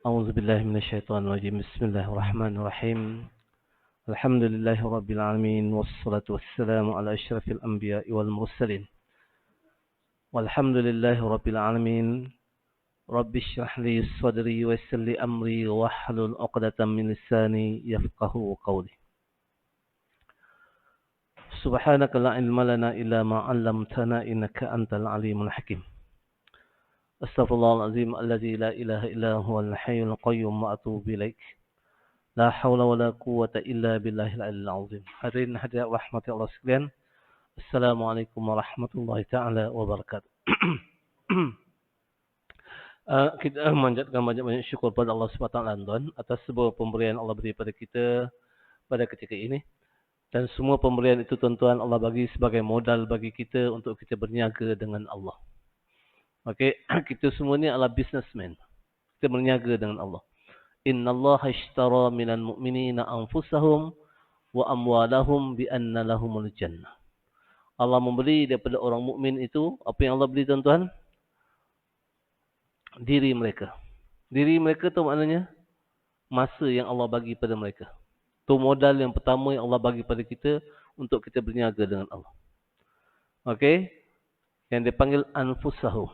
أعوذ بالله من الشيطان الرجيم. بسم الله الرحمن الرحيم. الحمد لله رب العالمين، والصلاة والسلام على أشرف الأنبياء والمرسلين. والحمد لله رب العالمين. رب اشرح لي صدري ويسر لي أمري واحلل عقدة من لساني يفقه قولي. سبحانك لا علم لنا إلا ما علمتنا إنك أنت العليم الحكيم. أستغفر الله العظيم الذي لا إله إلا هو الحي القيوم وأتوب إليك. La haula wa la quwwata illa billahil aliyil azim. Hadirin hadirat rahmat Allah sekalian. Assalamualaikum warahmatullahi taala wabarakatuh. Kita memanjatkan banyak-banyak syukur pada Allah SWT tuan atas sebuah pemberian Allah beri pada kita pada ketika ini. Dan semua pemberian itu tuan-tuan Allah bagi sebagai modal bagi kita untuk kita berniaga dengan Allah. Okey, kita semua ni adalah businessman. Kita berniaga dengan Allah. Inna Allah ishtara minal mu'minina anfusahum wa amwalahum bi anna lahumul jannah. Allah membeli daripada orang mukmin itu, apa yang Allah beli tuan-tuan? Diri mereka. Diri mereka tu maknanya masa yang Allah bagi pada mereka. Tu modal yang pertama yang Allah bagi pada kita untuk kita berniaga dengan Allah. Okey? Yang dipanggil anfusahum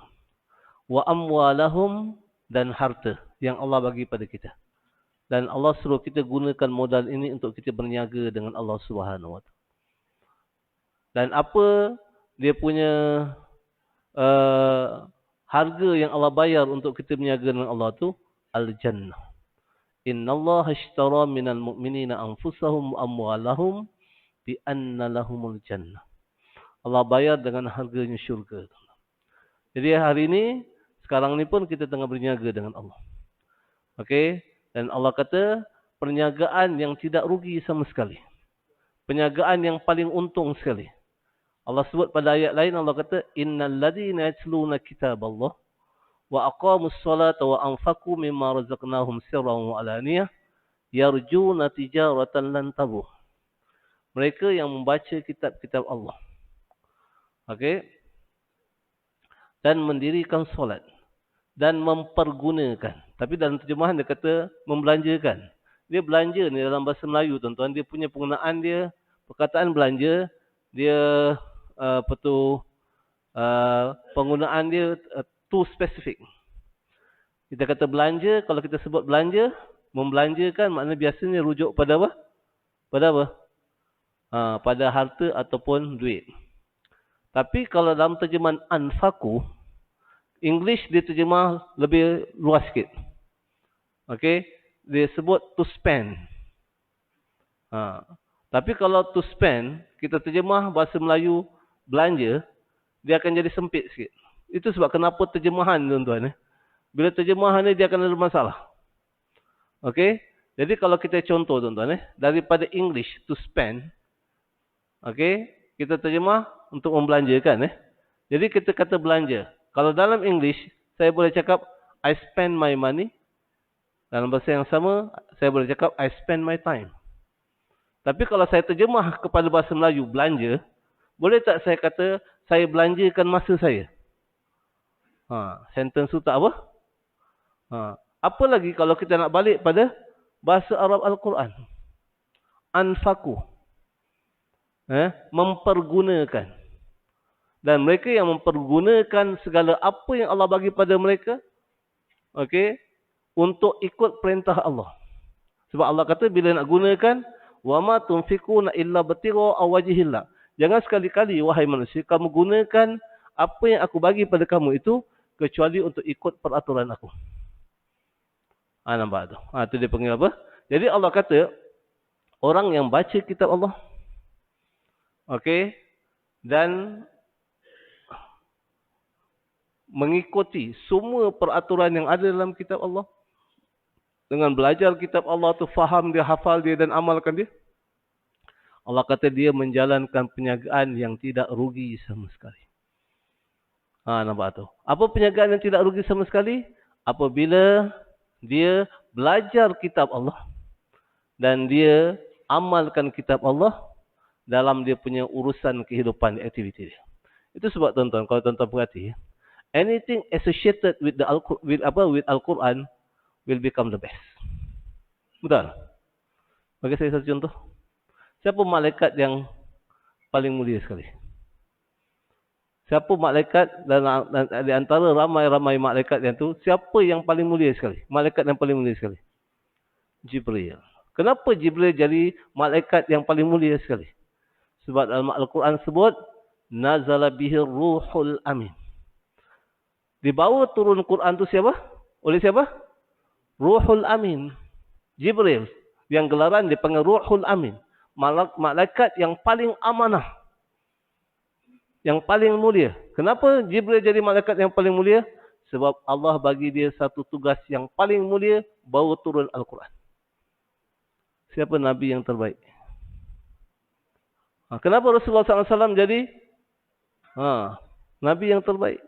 wa amwalahum, dan harta yang Allah bagi pada kita. Dan Allah suruh kita gunakan modal ini untuk kita berniaga dengan Allah Subhanahu Wa Taala. Dan apa dia punya harga yang Allah bayar untuk kita berniaga dengan Allah tu? Al-Jannah. Innallaha ishtara minal mu'minina anfusahum wa amwalahum bi anna lahumul jannah. Allah bayar dengan harganya syurga. Jadi hari ini, sekarang ni pun kita tengah berniaga dengan Allah. Okey? Dan Allah kata, perniagaan yang tidak rugi sama sekali. Perniagaan yang paling untung sekali. Allah sebut pada ayat lain, Allah kata, Innal ladhina yatluna kitaballah wa aqamus salata wa anfaqu mimma razaqnahum sirran wa alaniyah yarjuna tijaratan lan tabuh. Mereka yang membaca kitab-kitab Allah. Okey? Dan mendirikan solat. Dan mempergunakan. Tapi dalam terjemahan dia kata membelanjakan. Dia belanja ni dalam bahasa Melayu tuan-tuan. Dia punya penggunaan dia, perkataan belanja, dia penggunaan dia too specific. Kita kata belanja, kalau kita sebut belanja, membelanjakan maknanya biasanya rujuk pada apa? Pada apa? Pada harta ataupun duit. Tapi kalau dalam terjemahan anfaku, English dia terjemah lebih luas sikit. Okey, dia sebut to spend. Tapi kalau to spend, kita terjemah bahasa Melayu belanja, dia akan jadi sempit sikit. Itu sebab kenapa terjemahan tuan-tuan. Bila terjemahan ni dia akan ada masalah. Okey, jadi kalau kita contoh tuan-tuan, daripada English to spend, okey, kita terjemah untuk membelanjakan. Jadi kita kata belanja. Kalau dalam English, saya boleh cakap, I spend my money. Dalam bahasa yang sama, saya boleh cakap, I spend my time. Tapi kalau saya terjemah kepada bahasa Melayu, belanja, boleh tak saya kata, saya belanjakan masa saya? Sentence tu tak apa? Apa lagi kalau kita nak balik pada bahasa Arab Al-Quran? Anfaku. Mempergunakan. Dan mereka yang mempergunakan segala apa yang Allah bagi pada mereka, okey, untuk ikut perintah Allah. Sebab Allah kata bila nak gunakan, wa ma tunfiquna illa batigha wajhillah. Jangan sekali-kali wahai manusia kamu gunakan apa yang aku bagi pada kamu itu kecuali untuk ikut peraturan aku. Nampak tu. Tu dia panggil apa? Jadi Allah kata orang yang baca kitab Allah, okey, dan mengikuti semua peraturan yang ada dalam kitab Allah. Dengan belajar kitab Allah tu, faham dia, hafal dia dan amalkan dia. Allah kata dia menjalankan perniagaan yang tidak rugi sama sekali. Nampak tu. Apa perniagaan yang tidak rugi sama sekali? Apabila dia belajar kitab Allah dan dia amalkan kitab Allah dalam dia punya urusan kehidupan, aktiviti dia. Itu sebab tuan-tuan, kalau tuan-tuan perhati, anything associated with the with Al-Quran, will become the best. Betul? Bagi saya satu contoh. Siapa malaikat yang paling mulia sekali? Siapa malaikat dan di antara ramai-ramai malaikat yang tu, siapa yang paling mulia sekali? Malaikat yang paling mulia sekali? Jibril. Kenapa Jibril jadi malaikat yang paling mulia sekali? Sebab dalam Al-Quran sebut, nazala bihir ruhul amin. Dibawa turun Quran tu siapa? Oleh siapa? Ruhul amin. Jibril. Yang gelaran dipanggil Ruhul amin. Malaikat yang paling amanah. Yang paling mulia. Kenapa Jibril jadi malaikat yang paling mulia? Sebab Allah bagi dia satu tugas yang paling mulia, bawa turun Al-Quran. Siapa Nabi yang terbaik? Kenapa Rasulullah SAW jadi Nabi yang terbaik?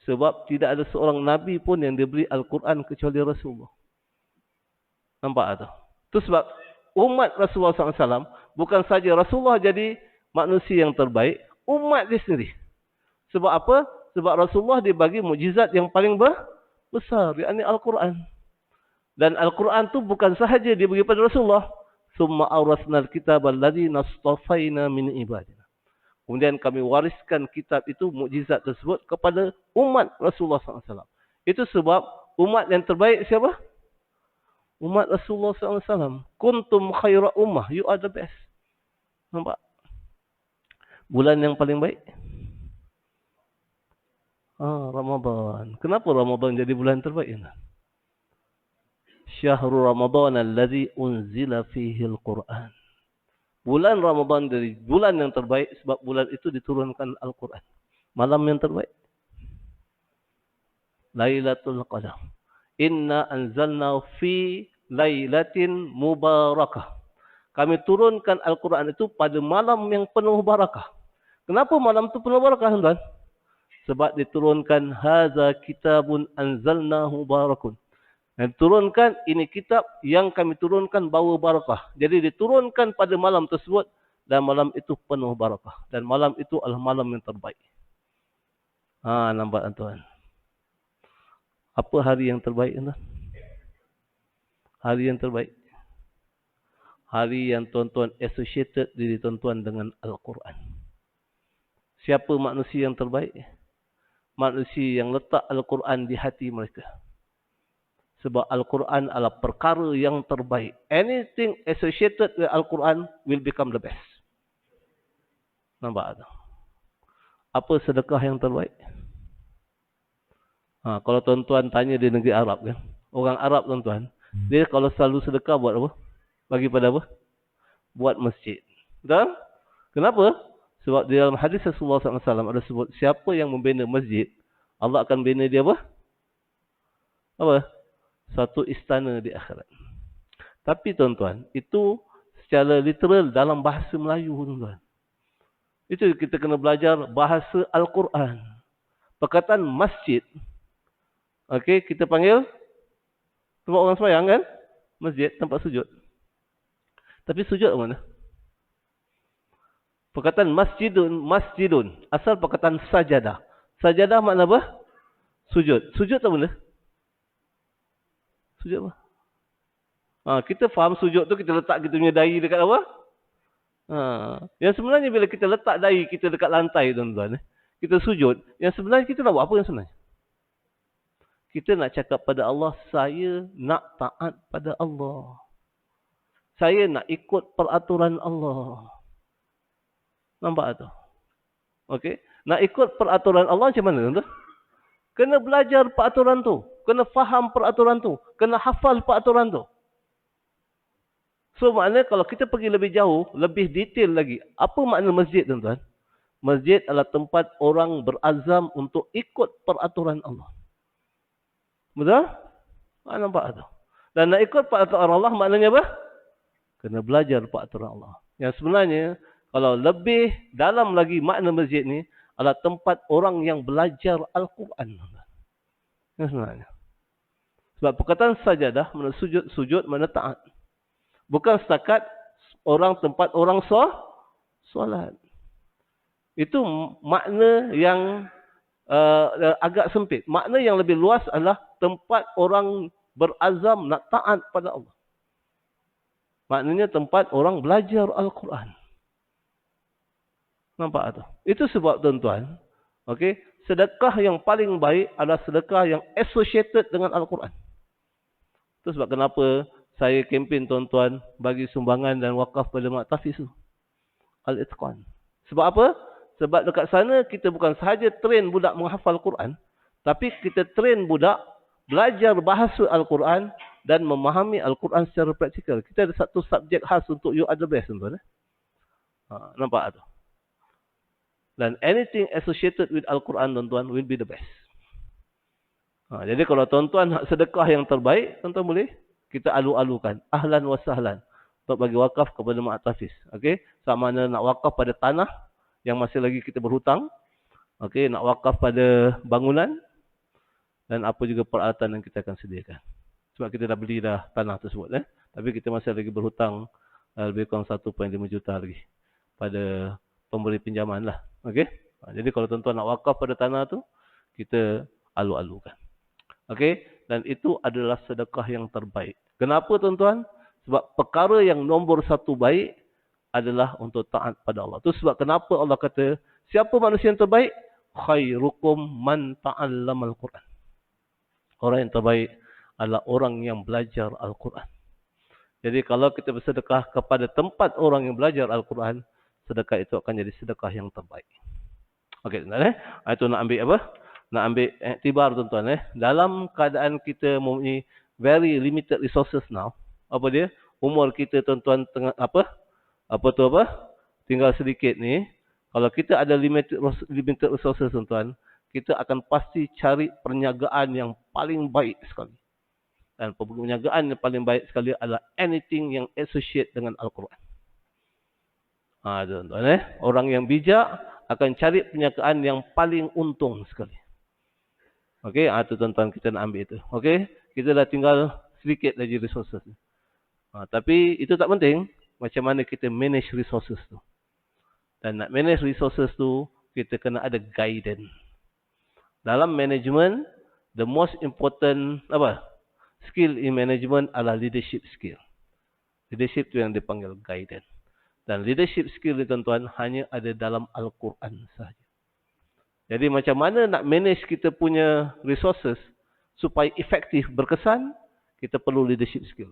Sebab tidak ada seorang Nabi pun yang diberi Al-Quran kecuali Rasulullah. Nampak tak? Itu sebab umat Rasulullah SAW, bukan saja Rasulullah jadi manusia yang terbaik, umat dia sendiri. Sebab apa? Sebab Rasulullah dibagi mukjizat yang paling besar, yakni Al-Quran. Dan Al-Quran tu bukan sahaja dibagi pada Rasulullah. Summa awrasnal kitab alladhi nastafaina min ibadina. Kemudian kami wariskan kitab itu, mukjizat tersebut kepada umat Rasulullah SAW. Itu sebab umat yang terbaik siapa? Umat Rasulullah SAW. Kuntum khaira ummah. You are the best. Nampak? Bulan yang paling baik? Ramadan. Kenapa Ramadan jadi bulan terbaik? Syahrul Ramadan alladhi unzila fihi al-Quran. Bulan Ramadan dari bulan yang terbaik sebab bulan itu diturunkan Al-Quran. Malam yang terbaik. Lailatul Qadar. Inna anzalna fi lailatin mubarakah. Kami turunkan Al-Quran itu pada malam yang penuh barakah. Kenapa malam itu penuh barakah, tuan? Sebab diturunkan haza kitabun anzalnahu barakun. Dan turunkan ini kitab yang kami turunkan bawa barakah. Jadi diturunkan pada malam tersebut dan malam itu penuh barakah. Dan malam itu adalah malam yang terbaik. Nampak tuan? Apa hari yang terbaik, tuan? Hari yang terbaik. Hari yang tuan-tuan associated diri tuan-tuan dengan Al-Quran. Siapa manusia yang terbaik? Manusia yang letak Al-Quran di hati mereka. Sebab Al-Quran adalah perkara yang terbaik. Anything associated with Al-Quran will become the best. Nampak tak? Apa sedekah yang terbaik? Kalau tuan-tuan tanya di negeri Arab kan, orang Arab tuan-tuan, dia kalau selalu sedekah buat apa? Bagi pada apa? Buat masjid. Betul? Kenapa? Sebab di dalam hadis Rasulullah SAW ada sebut, siapa yang membina masjid, Allah akan bina dia apa? Apa? Satu istana di akhirat. Tapi tuan-tuan, itu secara literal dalam bahasa Melayu, tuan-tuan. Itu kita kena belajar bahasa Al-Quran. Perkataan masjid, okey, kita panggil tempat orang sembahyang kan? Masjid, tempat sujud. Tapi sujud ke mana? Perkataan masjidun. Asal perkataan sajadah. Sajadah makna apa? Sujud. Sujud tak mana? Sujud apa? Kita faham sujud tu kita letak kita punya dahi dekat apa? Yang sebenarnya bila kita letak dahi kita dekat lantai, tuan-tuan, kita sujud, yang sebenarnya kita nak buat apa yang sebenarnya? Kita nak cakap pada Allah, saya nak taat pada Allah. Saya nak ikut peraturan Allah. Nampak tu? Okey? Nak ikut peraturan Allah macam mana, tuan-tuan? Kena belajar peraturan tu. Kena faham peraturan tu. Kena hafal peraturan tu. So maknanya kalau kita pergi lebih jauh, lebih detail lagi. Apa makna masjid, tuan-tuan? Masjid adalah tempat orang berazam untuk ikut peraturan Allah. Betul? Nampak tu? Dan nak ikut peraturan Allah maknanya apa? Kena belajar peraturan Allah. Yang sebenarnya, kalau lebih dalam lagi makna masjid ni, adalah tempat orang yang belajar Al-Quran. Yang sebenarnya. Sebab perkataan sajadah, mana sujud, mana taat. Bukan setakat tempat orang solat. Itu makna yang agak sempit. Makna yang lebih luas adalah tempat orang berazam nak taat pada Allah. Maknanya tempat orang belajar Al-Quran. Nampak tu? Itu sebab tuan-tuan, okey, sedekah yang paling baik adalah sedekah yang associated dengan Al-Quran. Itu sebab kenapa saya kempen tuan-tuan bagi sumbangan dan wakaf pada Mak Tafiz tu. Al-Itqan. Sebab apa? Sebab dekat sana kita bukan sahaja train budak menghafal Quran, tapi kita train budak belajar bahasa Al-Quran dan memahami Al-Quran secara praktikal. Kita ada satu subjek khas untuk You Are The Best, tuan-tuan. Nampak tu? Dan anything associated with Al-Quran, tuan-tuan, will be the best. Jadi kalau tuan-tuan nak sedekah yang terbaik, tuan-tuan boleh kita alu-alukan. Ahlan wa sahlan. Untuk bagi wakaf kepada Mak Tafiz. Okay? Sama mana nak wakaf pada tanah yang masih lagi kita berhutang. Okay? Nak wakaf pada bangunan. Dan apa juga peralatan yang kita akan sediakan. Sebab kita dah beli dah tanah tersebut. Tapi kita masih lagi berhutang lebih kurang 1.5 juta lagi. Pada pemberi pinjaman lah. Okay? Jadi kalau tuan-tuan nak wakaf pada tanah tu, kita alu-alukan. Okay? Dan itu adalah sedekah yang terbaik. Kenapa tuan-tuan? Sebab perkara yang nombor satu baik adalah untuk taat pada Allah. Itu sebab kenapa Allah kata, siapa manusia yang terbaik? Khairukum man ta'allamal Quran. Orang yang terbaik adalah orang yang belajar Al-Quran. Jadi kalau kita bersedekah kepada tempat orang yang belajar Al-Quran, sedekah itu akan jadi sedekah yang terbaik. Okey, tuan-tuan. Itu nak ambil apa? Nak ambil iktibar, tuan-tuan. Dalam keadaan kita mempunyai very limited resources now. Apa dia? Umur kita, tuan-tuan, tengah apa? Tinggal sedikit ni. Kalau kita ada limited resources, tuan-tuan, kita akan pasti cari perniagaan yang paling baik sekali. Dan perniagaan yang paling baik sekali adalah anything yang associate dengan Al-Quran. Tuan-tuan, orang yang bijak akan cari perniagaan yang paling untung sekali. Okey, itu tuan-tuan kita nak ambil itu. Okey, kita dah tinggal sedikit lagi resources. Tapi itu tak penting. Macam mana kita manage resources tu. Dan nak manage resources tu, kita kena ada guidance. Dalam management, the most important skill in management adalah leadership skill. Leadership tu yang dipanggil guidance. Dan leadership skill ni, tuan-tuan, hanya ada dalam Al-Quran sahaja. Jadi macam mana nak manage kita punya resources supaya efektif, berkesan, kita perlu leadership skill.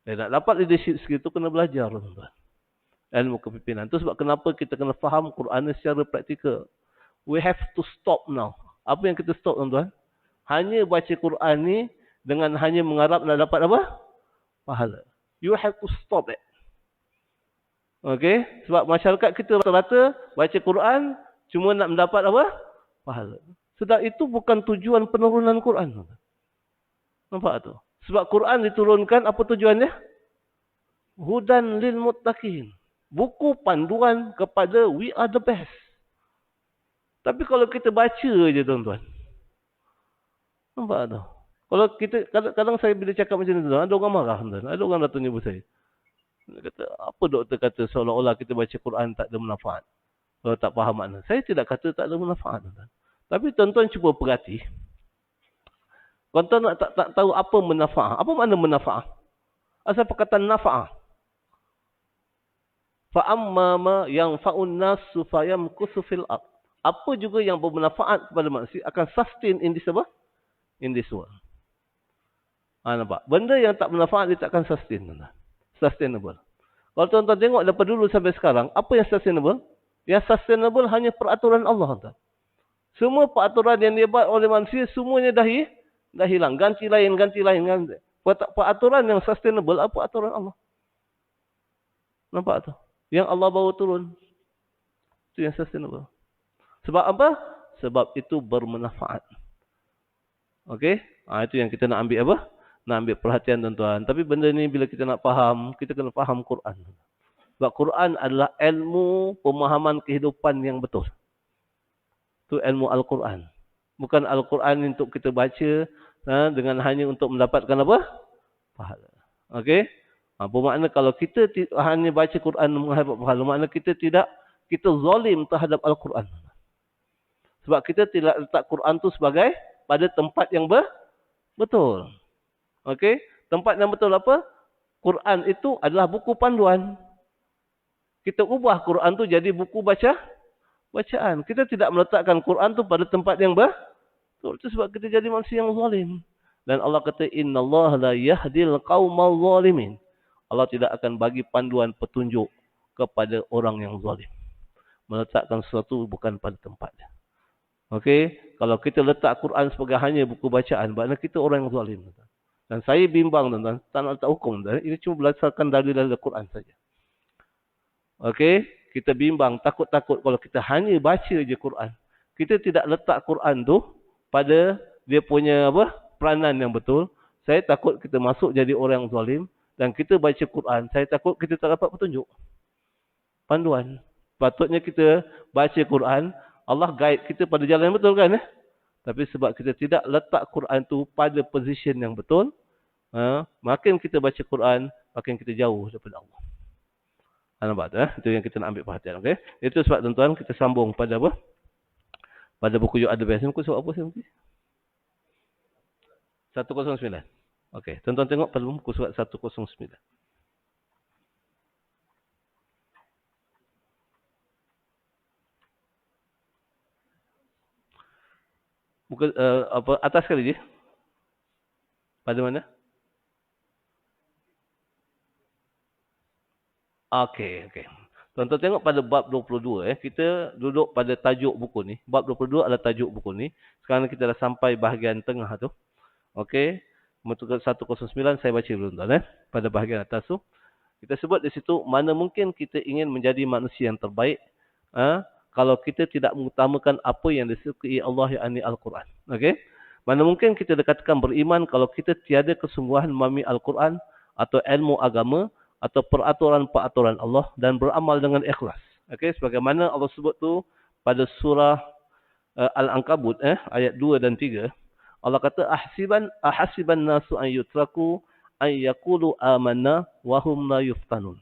Dan nak dapat leadership skill tu kena belajar, tuan-tuan. Ilmu kepimpinan. Itu sebab kenapa kita kena faham Quran secara praktikal. We have to stop now. Apa yang kita stop, tuan-tuan? Hanya baca Quran ni dengan hanya mengharap nak dapat apa? Pahala. You have to stop it. Okey? Sebab masyarakat kita rata-rata baca Quran cuma nak mendapat apa? Pahala. Sedang itu bukan tujuan penurunan Quran. Nampak tu? Sebab Quran diturunkan, apa tujuannya? Hudan lil muttaqin. Buku panduan kepada we are the best. Tapi kalau kita baca je, tuan-tuan. Nampak tu? Kalau kita, kadang-kadang saya bila cakap macam ni, tuan-tuan, ada orang marah, tuan-tuan. Ada orang datang jumpa saya. Dia kata, apa doktor kata seolah-olah kita baca Quran tak ada manfaat. Kalau tak faham makna. Saya tidak kata tak ada manfaat, tuan-tuan. Tapi tuan-tuan cuba perhati. Tuan-tuan tak tahu apa manfaat. Apa makna manfaat? Asal perkataan nafa'ah. Fa'amma ma yanfa'un nasu fayamkusu fil ard. Apa juga yang bermanfaat kepada manusia akan sustain in this apa? In this world. Nampak? Benda yang tak bermanfaat dia tak akan sustain. Sustainable. Kalau tuan-tuan tengok daripada dulu sampai sekarang, apa yang sustainable? Yang sustainable hanya peraturan Allah. Tuan. Semua peraturan yang dibuat oleh manusia, semuanya dah hilang. Ganti lain. Peraturan yang sustainable apa peraturan Allah? Nampak tu? Yang Allah bawa turun. Itu yang sustainable. Sebab apa? Sebab itu bermanfaat. Okey? Itu yang kita nak ambil apa? Nak ambil perhatian, tuan-tuan. Tapi benda ni bila kita nak faham, kita kena faham Quran. Sebab Quran adalah ilmu pemahaman kehidupan yang betul. Itu ilmu Al-Quran. Bukan Al-Quran untuk kita baca dengan hanya untuk mendapatkan apa? Pahala. Okey? Bermakna kalau kita hanya baca Quran menghadap pahala, makna kita zalim terhadap Al-Quran. Sebab kita tidak letak Quran tu sebagai pada tempat yang betul. Okey, tempat yang betul apa? Quran itu adalah buku panduan. Kita ubah Quran tu jadi buku bacaan. Kita tidak meletakkan Quran tu pada tempat yang betul. Itu sebab kita jadi manusia yang zalim. Dan Allah kata, innallaha la yahdil qaumal zalimin. Allah tidak akan bagi panduan petunjuk kepada orang yang zalim. Meletakkan sesuatu bukan pada tempatnya. Okey, kalau kita letak Quran sebagai hanya buku bacaan, maknanya kita orang yang zalim. Dan saya bimbang tuan-tuan, tak nak letak hukum tuan. Ini cuma berdasarkan dalil-dalil Quran saja. Okey, kita bimbang, takut-takut kalau kita hanya baca je Quran. Kita tidak letak Quran tu pada dia punya apa? Peranan yang betul. Saya takut kita masuk jadi orang yang zalim dan kita baca Quran, saya takut kita tak dapat petunjuk. Panduan. Patutnya kita baca Quran, Allah guide kita pada jalan yang betul kan? Tapi sebab kita tidak letak Quran tu pada position yang betul, makin kita baca Quran, makin kita jauh daripada Allah. Nampak tak? Itu yang kita nak ambil perhatian. Okay? Itu sebab tuan-tuan kita sambung pada apa? Pada buku You Are The Best. Muka surat apa saya mungkin? 109. Okey, tuan-tuan tengok pada buku surat 109. Buka apa atas sekali je. Pada mana? Okey. Tuan-tuan tengok pada bab 22 kita duduk pada tajuk buku ni. Bab 22 adalah tajuk buku ni. Sekarang kita dah sampai bahagian tengah tu. Okey. Muka 109 saya baca dulu tuan pada bahagian atas tu. Kita sebut di situ mana mungkin kita ingin menjadi manusia yang terbaik kalau kita tidak mengutamakan apa yang disukai Allah yakni Al-Quran. Okey. Mana mungkin kita dikatakan beriman kalau kita tiada kesungguhan memahami Al-Quran atau ilmu agama atau peraturan-peraturan Allah dan beramal dengan ikhlas. Okey, sebagaimana Allah sebut tu pada surah Al-Ankabut ayat 2 dan 3, Allah kata ahasiban nasu an yutraku an yaqulu amanna wa hum la yuftanun.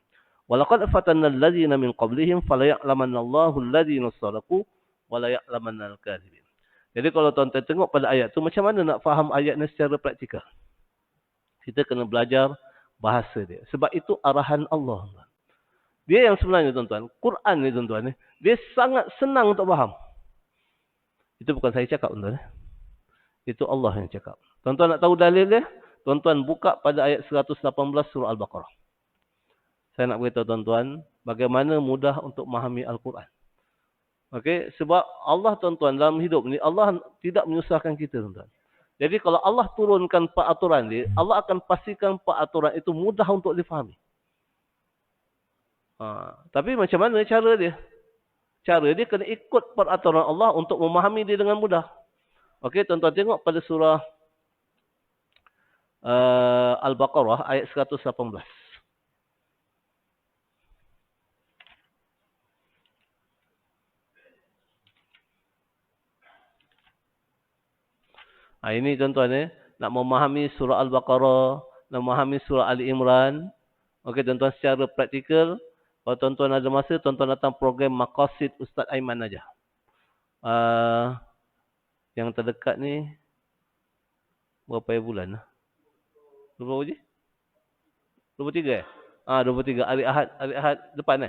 Walaqad fatanna alladhina min qablihim falaya'lamanna Allahu alladhina sadaqu wa la ya'lamanna al-kadhibin. Jadi kalau tuan-tuan tengok pada ayat tu, macam mana nak faham ayat ni secara praktikal? Kita kena belajar bahasa dia. Sebab itu arahan Allah. Dia yang sebenarnya tuan-tuan, Quran ni tuan-tuan, dia sangat senang untuk faham. Itu bukan saya cakap tuan-tuan. Itu Allah yang cakap. Tuan-tuan nak tahu dalil dia? Tuan-tuan buka pada ayat 118 surah Al-Baqarah. Saya nak beritahu tuan-tuan, bagaimana mudah untuk memahami Al-Quran. Okey, sebab Allah tuan-tuan dalam hidup ni, Allah tidak menyusahkan kita tuan-tuan. Jadi kalau Allah turunkan peraturan dia, Allah akan pastikan peraturan itu mudah untuk difahami. Tapi macam mana cara dia? Cara dia kena ikut peraturan Allah untuk memahami dia dengan mudah. Okey, tuan-tuan tengok pada surah Al-Baqarah ayat 118. Ini tuan-tuan nak memahami surah Al-Baqarah, nak memahami surah Ali Imran. Okey tuan-tuan, secara praktikal, kalau tuan-tuan ada masa, tuan-tuan datang program Maqasid Ustaz Aiman aja. Yang terdekat ni berapa bulan? Berapa je? 23 23 hari Ahad depan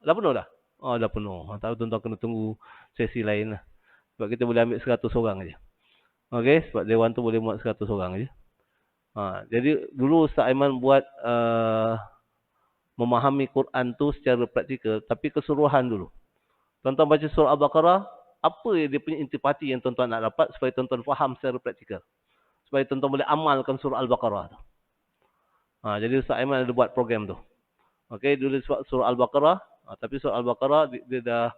Dah penuh dah? Dah penuh. Tahu tuan-tuan kena tunggu sesi lain lah. Sebab kita boleh ambil 100 orang aja. Okey, sebab dewan tu boleh muat 100 orang aja. Jadi dulu Ustaz Aiman buat memahami Quran tu secara praktikal, tapi keseluruhan dulu. Tuan-tuan baca surah Al-Baqarah, apa dia punya intipati yang tuan-tuan nak dapat supaya tuan-tuan faham secara praktikal. Supaya tuan-tuan boleh amalkan surah Al-Baqarah tu. Jadi Ustaz Aiman ada buat program tu. Okey, dulu surah Al-Baqarah, tapi surah Al-Baqarah dia dah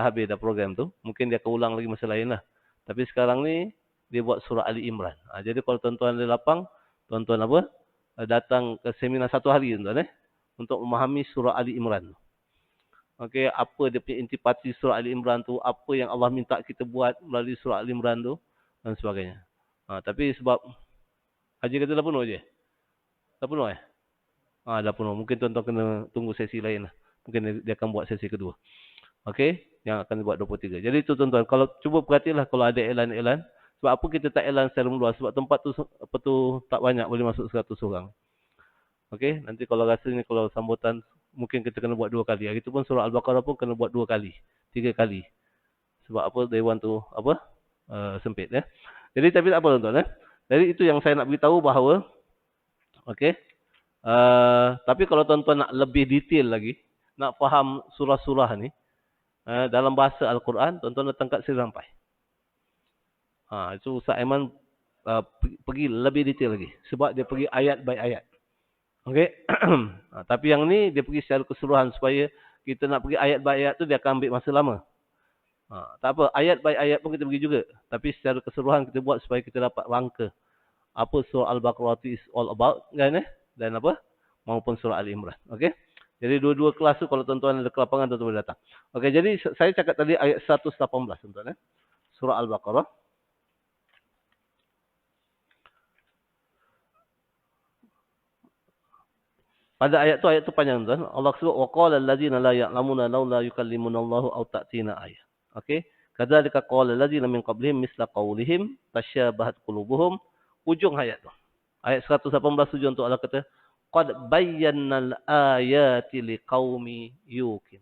habis dah program tu. Mungkin dia akan ulang lagi masa lain lah. Tapi sekarang ni dia buat surah Ali Imran. Jadi kalau tuan-tuan ada lapang, tuan-tuan datang ke seminar 1 hari tuan-tuan untuk memahami surah Ali Imran. Okey, apa dia punya intipati surah Ali Imran tu, apa yang Allah minta kita buat melalui surah Ali Imran tu dan sebagainya. Tapi sebab Haji kata dah penuh je. Dah penuh dah penuh. Mungkin tuan-tuan kena tunggu sesi lain lah. Mungkin dia akan buat sesi kedua. Okey, yang akan buat 23. Jadi itu tuan-tuan, kalau cuba perhatilah kalau ada iklan-iklan, Sebab apa kita tak elan secara meluas? Sebab tempat tu tak banyak boleh masuk 100 orang. Okey, nanti kalau rasanya kalau sambutan mungkin kita kena buat 2 kali. Hari tu pun surah Al-Baqarah pun kena buat 2 kali, 3 kali. Sebab apa? Dewan tu sempit ya. Jadi tapi tak apa tuan-tuan. Jadi itu yang saya nak beritahu bahawa okey. Tapi kalau tuan-tuan nak lebih detail lagi, nak faham surah-surah ni dalam bahasa Al-Quran, tuan-tuan datang kat Sri Rampai. Itu Ustaz Aiman pergi lebih detail lagi. Sebab dia pergi ayat by ayat. Okey. Tapi yang ni dia pergi secara keseluruhan supaya kita nak pergi ayat by ayat tu dia akan ambil masa lama. Tak apa, ayat by ayat pun kita pergi juga. Tapi secara keseluruhan kita buat supaya kita dapat rangka apa surah Al-Baqarah is all about kan dan apa maupun surah Al-Imran. Okey. Jadi dua-dua kelas tu kalau tuan-tuan ada kelapangan tuan-tuan boleh datang. Okey, jadi saya cakap tadi ayat 118 tuan-tuan surah Al-Baqarah. Pada ayat tu panjang tuan. Allah sebut waqala allazina la ya'lamuna laula yukallimuna Allahu aw ta'tina ayah. Okey. Kadzalika qala allazina min qablihim misla qaulihim tasyabahat qulubuhum. Ujung ayat tu. Ayat 118 tujuan untuk Allah kata qad bayyana al-ayati liqaumi yuqin.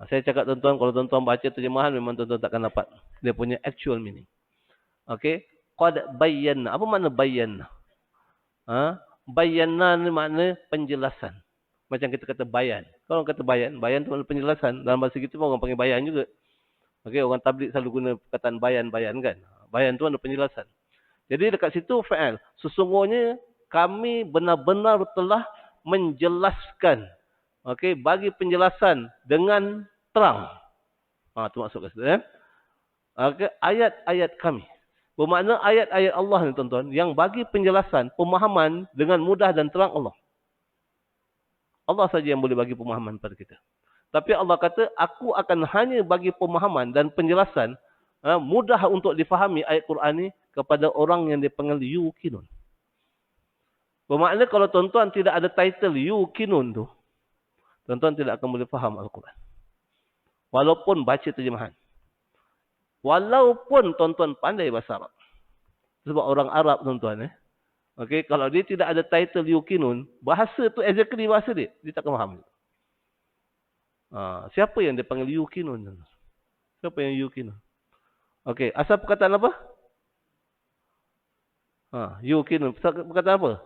Saya cakap tuan-tuan kalau tuan-tuan baca terjemahan memang tuan-tuan takkan dapat dia punya actual meaning. Okey. Qad bayyana. Apa makna bayyana? Bayanan ni makna penjelasan. Macam kita kata bayan. Kalau orang kata bayan tu makna penjelasan. Dalam bahasa kita pun orang panggil bayan juga. Okey, orang tabligh selalu guna perkataan bayan kan. Bayan tu makna penjelasan. Jadi dekat situ fa'al. Sesungguhnya kami benar-benar telah menjelaskan. Okey, bagi penjelasan dengan terang. Tu maksud kat situ Okey, ayat-ayat kami. Bermakna ayat-ayat Allah ni tuan-tuan yang bagi penjelasan, pemahaman dengan mudah dan terang Allah. Allah saja yang boleh bagi pemahaman pada kita. Tapi Allah kata, aku akan hanya bagi pemahaman dan penjelasan mudah untuk difahami ayat Quran ni kepada orang yang dipanggil yuqinun. Bermakna kalau tuan-tuan tidak ada title yuqinun tu, tuan-tuan tidak akan boleh faham Al-Quran. Walaupun baca terjemahan. Walaupun tuan-tuan pandai bahasa Arab. Sebab orang Arab tuan-tuan okey, kalau dia tidak ada title yuqinun, bahasa tu exactly bahasa dia takkan faham. Siapa yang dipanggil yuqinun? Siapa yang yuqinun? Okey, asal perkataan apa? Yuqinun. Perkataan apa?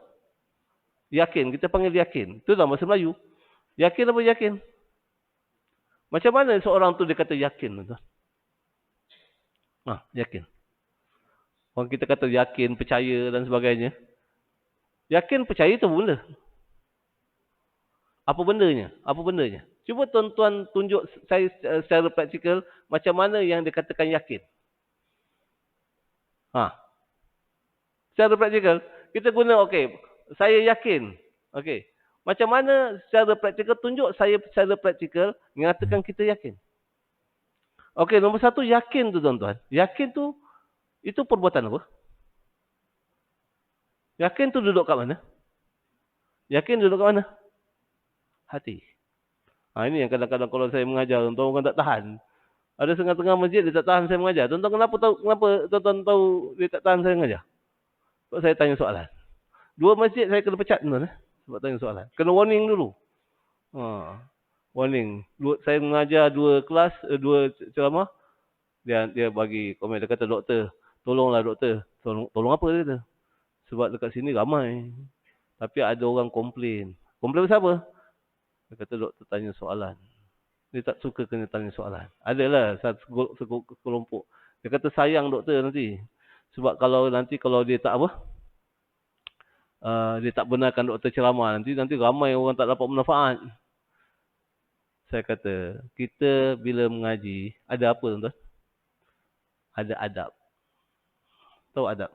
Yakin. Kita panggil yakin. Itu dalam bahasa Melayu. Yakin apa yakin? Macam mana seorang tu dia kata yakin tuan-tuan? Yakin. Orang kita kata yakin, percaya dan sebagainya. Yakin, percaya itu benda. Apa bendanya? Apa bendanya? Cuba tuan-tuan tunjuk saya secara praktikal macam mana yang dikatakan yakin. Secara praktikal, kita guna saya yakin. Okey. Macam mana secara praktikal tunjuk saya secara praktikal mengatakan kita yakin. Okey, nombor satu yakin tu tuan-tuan. Yakin tu itu perbuatan apa? Yakin tu duduk kat mana? Yakin duduk kat mana? Hati. Ini yang kadang-kadang kalau saya mengajar, tuan-tuan orang tak tahan. Ada setengah-tengah masjid dia tak tahan saya mengajar. Tuan-tuan kenapa tuan-tuan tahu dia tak tahan saya mengajar? Sebab saya tanya soalan. 2 masjid saya kena pecat tuan-tuan sebab tanya soalan. Kena warning dulu. Warning. Saya mengajar 2 kelas, 2 ceramah. Dia bagi komen. Dia kata, doktor, tolonglah doktor. Tolong apa dia kata? Sebab dekat sini ramai. Tapi ada orang komplain. Komplain pasal apa? Dia kata, doktor tanya soalan. Dia tak suka kena tanya soalan. Adalah satu sekelompok. Dia kata, sayang doktor nanti. Sebab kalau dia tak dia tak benarkan doktor ceramah. Nanti ramai orang tak dapat manfaat. Saya kata, kita bila mengaji, ada apa tuan-tuan? Ada adab. Tahu adab?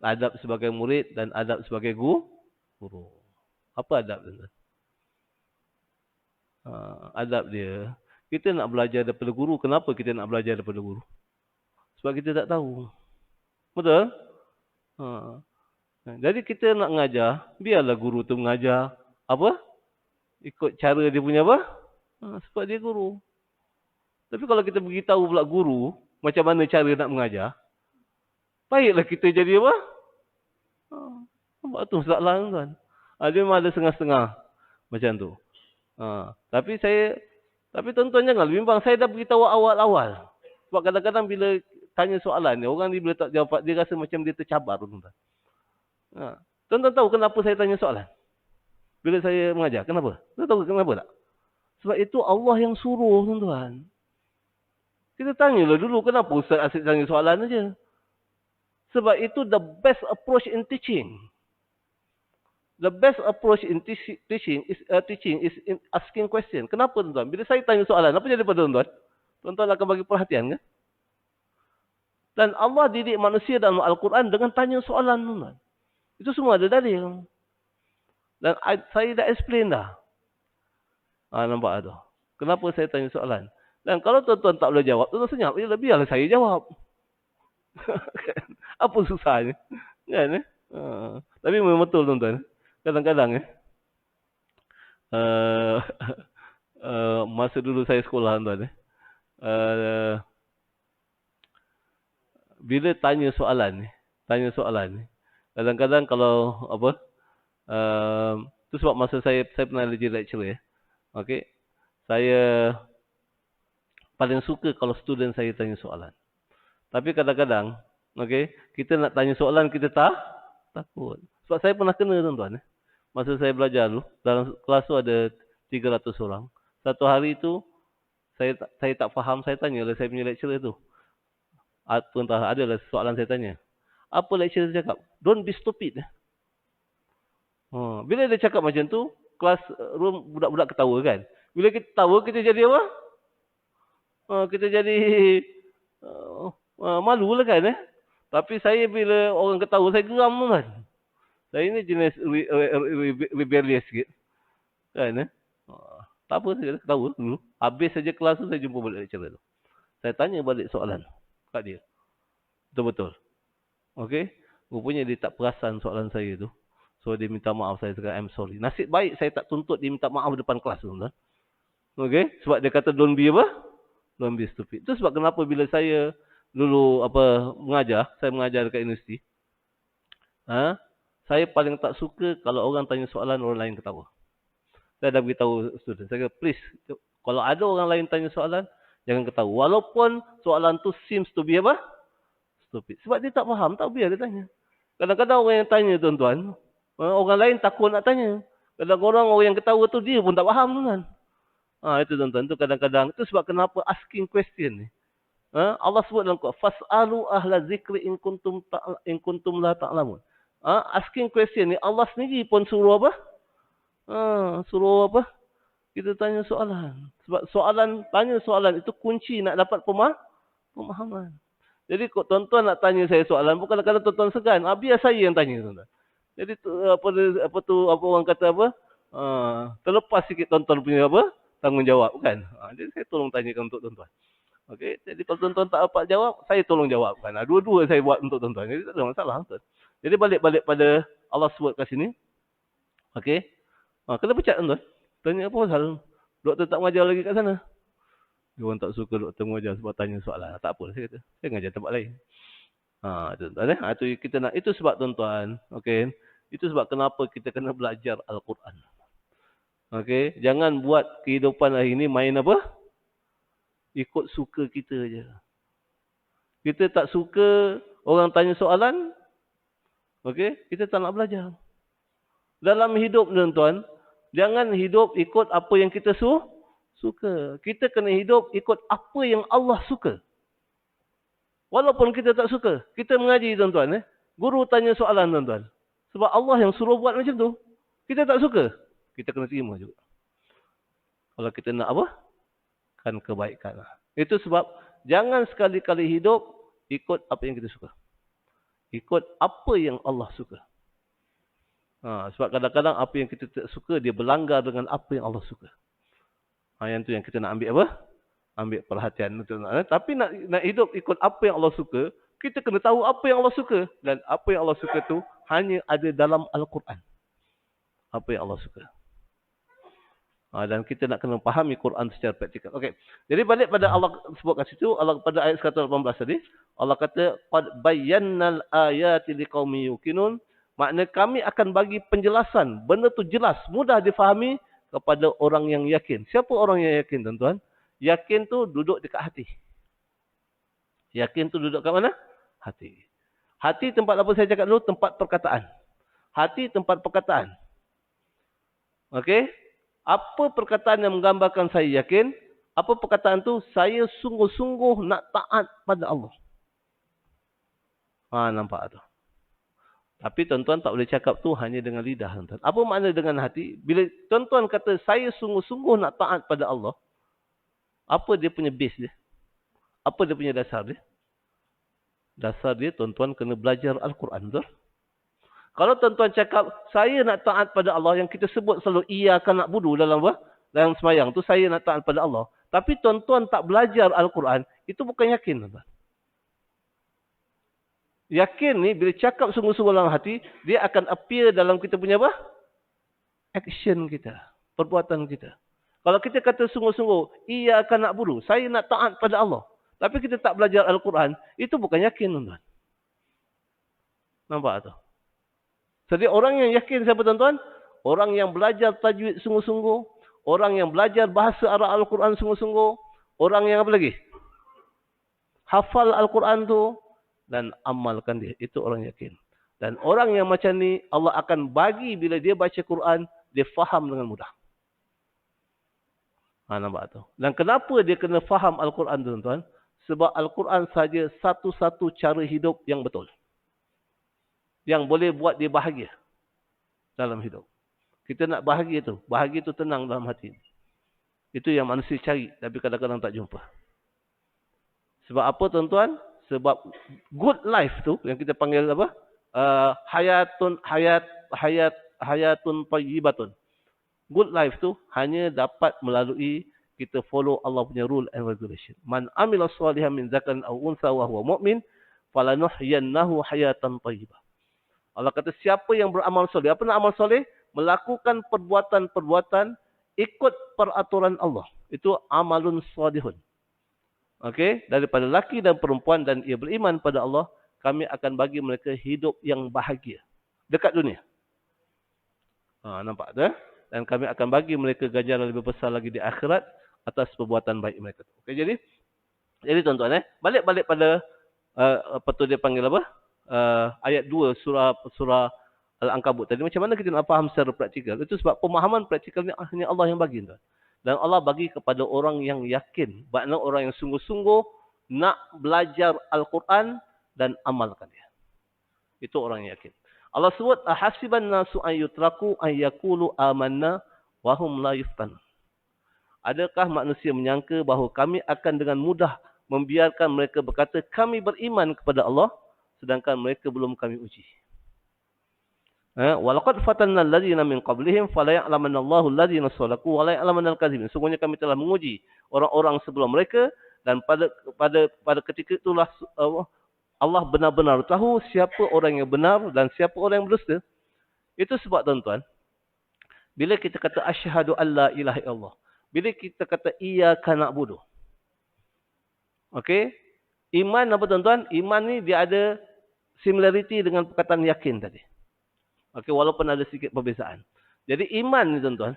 Adab sebagai murid dan adab sebagai guru. Apa adab tuan-tuan? Adab dia, kita nak belajar daripada guru. Kenapa kita nak belajar daripada guru? Sebab kita tak tahu. Betul? Jadi kita nak mengajar, biarlah guru tu mengajar. Apa? Ikut cara dia punya apa? Sebab dia guru. Tapi kalau kita beritahu pula guru macam mana cara nak mengajar, Baiklah kita jadi apa? Nampak tu masalah tuan. Dia memang ada setengah-setengah macam tu. Tapi tuan-tuan jangan bimbang. Saya dah beritahu awal-awal. Sebab kadang-kadang bila tanya soalan ni, orang ni bila tak jawab, dia rasa macam dia tercabar. Tuan-tuan. Tuan-tuan tahu kenapa saya tanya soalan? Bila saya mengajar, kenapa? Tuan tahu kenapa tak? Sebab itu Allah yang suruh, tuan-tuan. Kita tanyalah dulu, kenapa Ustaz asyik tanya soalan aja? Sebab itu the best approach in teaching. The best approach in teaching is in asking question. Kenapa, tuan-tuan? Bila saya tanya soalan, apa jadi pada tuan-tuan? Tuan-tuan akan bagi perhatian, kan? Dan Allah didik manusia dalam Al-Quran dengan tanya soalan, tuan-tuan. Itu semua ada dalil. Dan saya dah explain dah. Nampak tu. Kenapa saya tanya soalan? Dan kalau tuan-tuan tak boleh jawab, tuan-tuan senyap. Biarlah saya jawab. Apa susahnya? Kan? Tapi memang betul, tuan-tuan. Kadang-kadang masa dulu saya sekolah, tuan-tuan. Bila tanya soalan ni, kadang-kadang kalau apa, tu sebab masa saya pernah jadi lecturer, okey, saya paling suka kalau student saya tanya soalan. Tapi kadang-kadang, okey, kita nak tanya soalan kita takut. Sebab saya pernah kena, tuan-tuan. Masa saya belajar dulu, dalam kelas tu ada 300 orang. Satu hari tu saya tak faham, saya tanya oleh saya punya lecturer tu. Tuan-tuan, adalah soalan saya tanya. Apa lecturer cakap? Don't be stupid. Bila dia cakap macam tu, kelas room budak-budak ketawa, kan? Bila kita ketawa, kita jadi apa? Kita jadi malu lah, kan? Tapi saya bila orang ketawa, saya geram, kan? Saya ni jenis rebellious sikit. Kan? Tak apa, saya ketawa dulu. Habis saja kelas tu, saya jumpa balik lecturer tu. Saya tanya balik soalan kat dia. Betul-betul. Okey? Rupanya dia tak perasan soalan saya tu. So dia minta maaf, saya cakap I'm sorry. Nasib baik saya tak tuntut dia minta maaf depan kelas tu, tuan. Okey? Sebab dia kata don't be apa? Don't be stupid. Itu sebab kenapa bila saya dulu mengajar, saya mengajar dekat universiti. Saya paling tak suka kalau orang tanya soalan orang lain ketawa. Saya dah beritahu student, saya kata please, kalau ada orang lain tanya soalan, jangan ketawa. Walaupun soalan tu seems to be apa? Stupid. Sebab dia tak faham, tak biar dia tanya. Kadang-kadang orang yang tanya, tuan-tuan, orang lain takut nak tanya. Kadang-kadang orang yang ketawa tu dia pun tak faham, tuan-tuan. Itu, tuan-tuan, itu kadang-kadang. Itu sebab kenapa asking question ni. Allah sebut dalam Quran, fas'alu ahla zikri in kuntum la ta'lamun. Asking question ni Allah sendiri pun suruh apa? Suruh apa? Kita tanya soalan. Sebab tanya soalan itu kunci nak dapat pemahaman. Jadi tuan-tuan nak tanya saya soalan, bukan kadang-kadang tuan-tuan segan. Biar saya yang tanya, tuan-tuan. Jadi apa orang kata apa? Terlepas sikit tuan-tuan punya apa? Tanggungjawab, kan? Jadi saya tolong tanyakan untuk tuan-tuan. Okey, jadi kalau tuan-tuan tak dapat jawab, saya tolong jawabkan. Dua-dua saya buat untuk tuan-tuan. Jadi tak ada masalah, tuan. Jadi balik pada Allah sebut kat sini. Okey. Kena pecat, tuan. Tanya apa pasal? Doktor tak mengajar lagi kat sana. Dia orang tak suka doktor mengajar sebab tanya soalan. Tak apa, saya kata. Saya mengajar tempat lain. Tuan-tuan. Itu kita nak. Itu sebab, tuan-tuan. Okey. Itu sebab kenapa kita kena belajar Al-Quran. Okey. Jangan buat kehidupan hari ini main apa? Ikut suka kita je. Kita tak suka orang tanya soalan. Okey. Kita tak nak belajar. Dalam hidup, tuan-tuan, jangan hidup ikut apa yang kita suka. Kita kena hidup ikut apa yang Allah suka. Walaupun kita tak suka. Kita mengaji, tuan-tuan. Guru tanya soalan, tuan-tuan. Sebab Allah yang suruh buat macam tu. Kita tak suka. Kita kena terima juga. Kalau kita nak apa? Kan kebaikan. Itu sebab jangan sekali-kali hidup ikut apa yang kita suka. Ikut apa yang Allah suka. Sebab kadang-kadang apa yang kita tak suka, dia berlanggar dengan apa yang Allah suka. Yang tu yang kita nak ambil apa? Ambil perhatian. Tapi nak hidup ikut apa yang Allah suka, kita kena tahu apa yang Allah suka. Dan apa yang Allah suka tu hanya ada dalam Al-Quran. Apa yang Allah suka. Dan kita nak kena fahami Quran secara praktikal. Okey. Jadi balik pada Allah sebut kat situ, Allah pada ayat 118 tadi, Allah kata qad bayyannal ayati liqaumin yuqinun. Makna kami akan bagi penjelasan, benda tu jelas, mudah difahami kepada orang yang yakin. Siapa orang yang yakin, tuan-tuan? Yakin tu duduk dekat hati. Yakin tu duduk kat mana? Hati. Hati tempat apa saya cakap dulu? Tempat perkataan. Hati tempat perkataan. Okey? Apa perkataan yang menggambarkan saya yakin? Apa perkataan tu? Saya sungguh-sungguh nak taat pada Allah. Nampak tu. Tapi tuan-tuan tak boleh cakap tu hanya dengan lidah, tuan-tuan. Apa makna dengan hati? Bila tuan-tuan kata saya sungguh-sungguh nak taat pada Allah, apa dia punya base dia? Apa dia punya dasar dia? Dasar dia tuan-tuan kena belajar Al-Quran, betul? Kalau tuan-tuan cakap, saya nak taat pada Allah, yang kita sebut selalu, iyyaka na'budu dalam apa? Dalam sembahyang tu, saya nak taat pada Allah. Tapi tuan-tuan tak belajar Al-Quran, itu bukan yakin, tuan-tuan. Yakin ni, bila cakap sungguh-sungguh dalam hati, dia akan appear dalam kita punya apa? Action kita, perbuatan kita. Kalau kita kata sungguh-sungguh, iyyaka na'budu, saya nak taat pada Allah. Tapi kita tak belajar Al-Quran, itu bukan yakin, tuan-tuan. Nampak tu? Jadi orang yang yakin siapa, tuan-tuan? Orang yang belajar tajwid sungguh-sungguh. Orang yang belajar bahasa Arab Al-Quran sungguh-sungguh. Orang yang apa lagi? Hafal Al-Quran tu. Dan amalkan dia. Itu orang yakin. Dan orang yang macam ni, Allah akan bagi bila dia baca Quran, dia faham dengan mudah. Nampak tu? Dan kenapa dia kena faham Al-Quran, tuan-tuan? Sebab Al-Quran saja satu-satu cara hidup yang betul. Yang boleh buat dia bahagia dalam hidup. Kita nak bahagia tu. Bahagia tu tenang dalam hati. Itu yang manusia cari. Tapi kadang-kadang tak jumpa. Sebab apa, tuan-tuan? Sebab good life tu, yang kita panggil apa? Hayatun tayyibatun. Good life tu hanya dapat melalui kita follow Allah punya rule and regulation. Man amila salihan min zakarin aw unsa wa huwa mu'min, falanuhyiyannahu hayatan tayyibah. Allah kata siapa yang beramal soleh. Apa nak amal soleh? Melakukan perbuatan-perbuatan ikut peraturan Allah. Itu amalun salihun. Okey, daripada laki dan perempuan dan ia beriman pada Allah, kami akan bagi mereka hidup yang bahagia dekat dunia. Nampak tu? Dan kami akan bagi mereka ganjaran lebih besar lagi di akhirat atas perbuatan baik mereka. Okey, jadi tuan-tuan, balik pada apa tu dia panggil apa? Ayat 2 surah Al-Ankabut tadi. Macam mana kita nak faham secara praktikal? Itu sebab pemahaman praktikal ni hanya Allah yang bagi, tuan. Dan Allah bagi kepada orang yang yakin. Maknanya orang yang sungguh-sungguh nak belajar Al-Quran dan amalkan dia. Itu orang yang yakin. Allah sebut, ahasiban nasu an yutraku an yaqulu amanna wa hum la yuftanun. Adakah manusia menyangka bahawa kami akan dengan mudah membiarkan mereka berkata kami beriman kepada Allah sedangkan mereka belum kami uji. Walaqad fatanna alladziina min qablihim fala ya'lamanna Allahu alladziina sadaqu wa la ya'lamanna al-kadzibin. Sungguhnya kami telah menguji orang-orang sebelum mereka dan pada ketika itulah Allah benar-benar tahu siapa orang yang benar dan siapa orang yang berdusta. Itu sebab, tuan-tuan, bila kita kata asyhadu alla ilaha illallah, bila kita kata iyyaka na'budu. Okey? Iman apa, tuan-tuan? Iman ni dia ada similarity dengan perkataan yakin tadi. Okey, walaupun ada sedikit perbezaan. Jadi iman ni, tuan-tuan,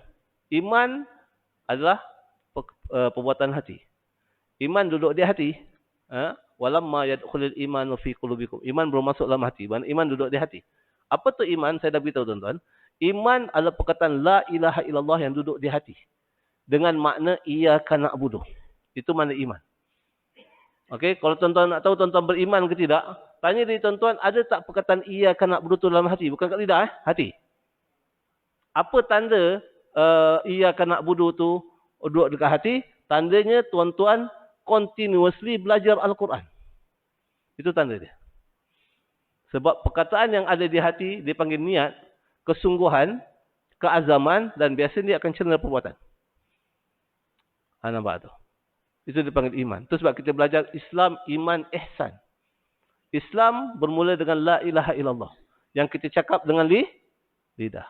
iman adalah perbuatan hati. Iman duduk di hati. Walamma yadkhulul imanu fi qulubikum. Iman belum masuk dalam hati. Iman duduk di hati. Apa tu iman? Saya dah beritahu, tuan-tuan. Iman adalah perkataan la ilaha illallah yang duduk di hati. Dengan makna iyyaka na'budu. Itu makna iman. Okey, kalau tuan-tuan nak tahu tuan-tuan beriman ke tidak, tanya dari tuan-tuan, ada tak perkataan iyyaka na'budu dalam hati? Bukan kat lidah, hati. Apa tanda iyyaka na'budu tu duduk dekat hati? Tandanya tuan-tuan continuously belajar Al-Quran. Itu tanda dia. Sebab perkataan yang ada di hati, dia panggil niat, kesungguhan, keazaman, dan biasanya dia akan cerna perbuatan. Nampak tu? Itu dipanggil iman. Itu sebab kita belajar Islam, iman, ihsan. Islam bermula dengan la ilaha illallah. Yang kita cakap dengan lidah.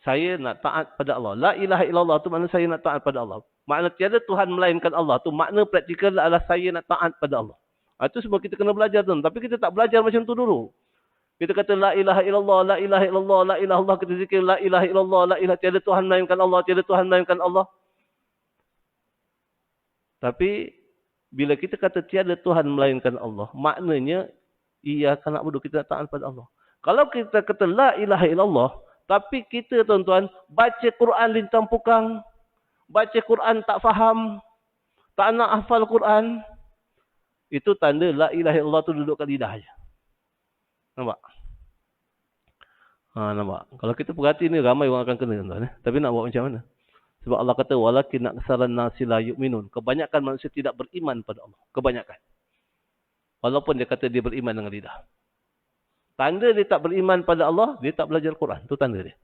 saya nak taat pada Allah. La ilaha illallah tu makna saya nak taat pada Allah. Makna tiada Tuhan melainkan Allah tu makna praktikal adalah saya nak taat pada Allah. Itu semua kita kena belajar tu. Tapi kita tak belajar macam tu dulu. Kita kata la ilaha illallah, la ilaha illallah, la ilaha illallah, kita zikir la ilaha illallah, la ilaha tiada Tuhan melainkan Allah, tiada Tuhan melainkan Allah. Tapi bila kita kata tiada Tuhan melainkan Allah, maknanya iyyaka na'budu, kita taat pada Allah. Kalau kita kata la ilaha illallah, tapi kita tuan-tuan baca Quran lintang pukang, baca Quran tak faham, tak nak hafal Quran, itu tanda la ilaha illallah tu duduk kat lidah aja. Nampak? Nampak? Kalau kita perhati ni ramai orang akan kena tuan-tuan. Tapi nak buat macam mana? Sebab Allah kata walakin aksaran nasi la yu'minun. Kebanyakan manusia tidak beriman pada Allah. Kebanyakan. Walaupun dia kata dia beriman dengan lidah. Tanda dia tak beriman pada Allah, dia tak belajar Quran. Itu tanda dia.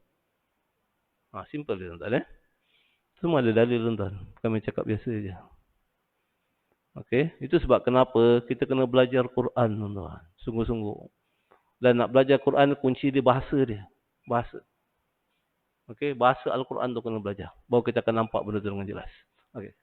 Simple dia tuan-tuan. Semua ada dalil tuan-tuan. Kami cakap biasa je. Okey, itu sebab kenapa kita kena belajar Quran tuan-tuan. Sungguh-sungguh. Dan nak belajar Quran, kunci dia bahasa dia. Bahasa. Okey, bahasa Al-Quran tu kena belajar. Baru kita akan nampak benda tu dengan jelas. Okey.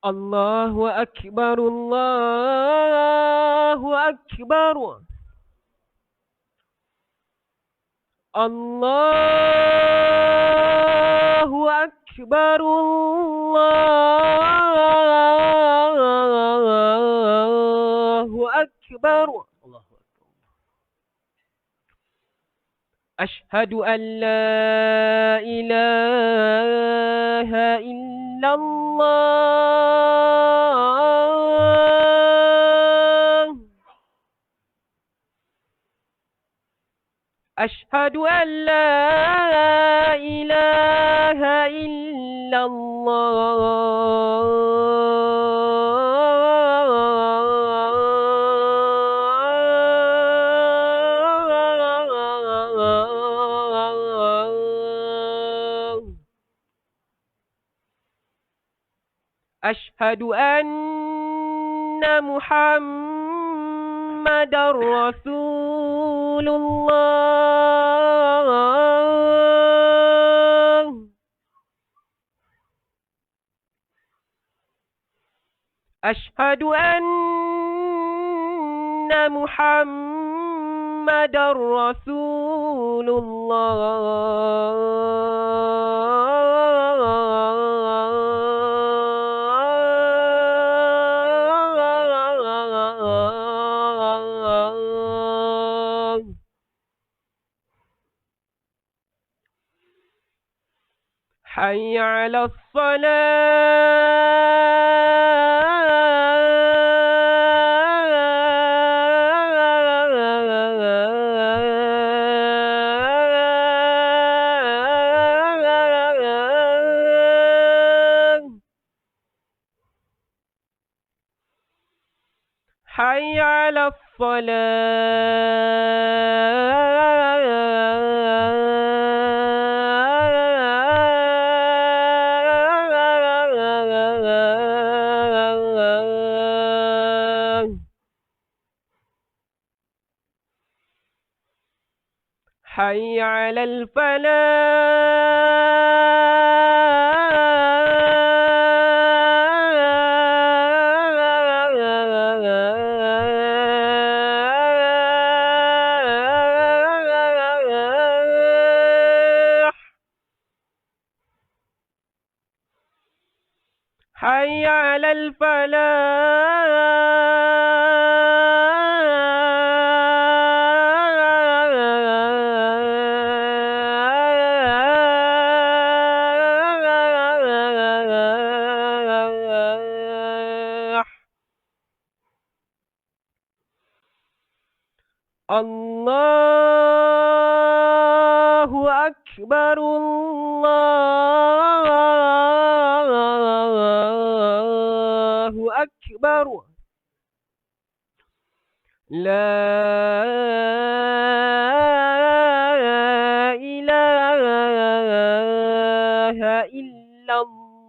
Allahu Akbar, Allahu Akbar. Allahu Akbar, Allahu Akbar. Ashhadu an la ilaha illallah. Ashhadu an la ilaha illallah. Ashhadu anna Muhammadar Rasulullah. Ashhadu anna Muhammadar Rasulullah. Hayya 'alas salah. Hayya 'alas salah. Hayya 'alal falah. Hayya 'alal falah. Allahu Akbar, Allah لا إله إلا الله.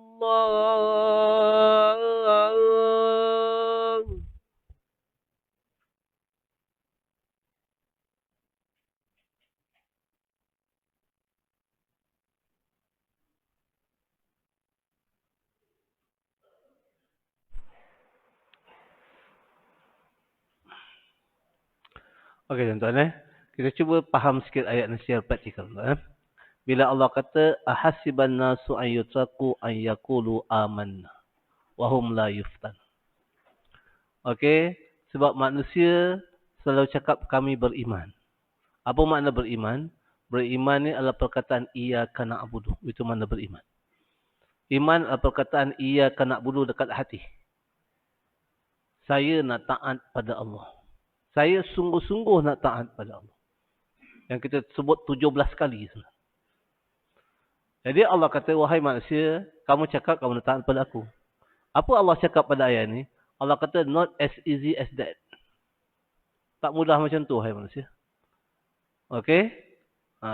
Okey tuan-tuan kita cuba faham sikit ayat ni secara praktikal tuan. Bila Allah kata ahasiban nasu an yutraku an yaqulu amanna wa hum la yuftan. Okey, sebab manusia selalu cakap kami beriman. Apa makna beriman? Beriman ni adalah perkataan iyyaka na'budu. Itu makna beriman. Iman adalah perkataan iyyaka na'budu dekat hati. Saya nak taat pada Allah. Saya sungguh-sungguh nak taat pada Allah. Yang kita sebut 17 kali. Jadi Allah kata, wahai manusia, kamu cakap kamu nak taat pada aku. Apa Allah cakap pada ayat ni? Allah kata, not as easy as that. Tak mudah macam tu, wahai manusia. Okey?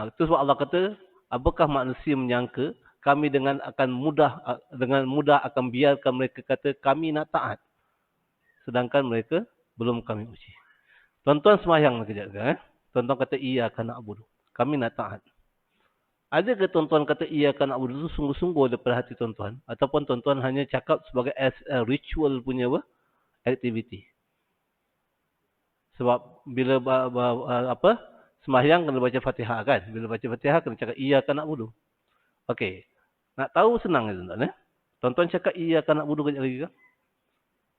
Itu sebab Allah kata, apakah manusia menyangka kami dengan mudah akan biarkan mereka kata kami nak taat. Sedangkan mereka belum kami uji. Tuan-tuan semayang kejap kan? Tuan-tuan kata iyyaka na'budu. Kami nak taat. Adakah tuan-tuan kata iyyaka na'budu itu sungguh-sungguh daripada hati tuan-tuan? Ataupun tuan-tuan hanya cakap sebagai as a ritual punya activity? Sebab bila semayang kena baca Fatihah kan? Bila baca Fatihah kena cakap iyyaka na'budu. Okey. Nak tahu senang tuan-tuan Tuan-tuan cakap iyyaka na'budu kejap lagi ke?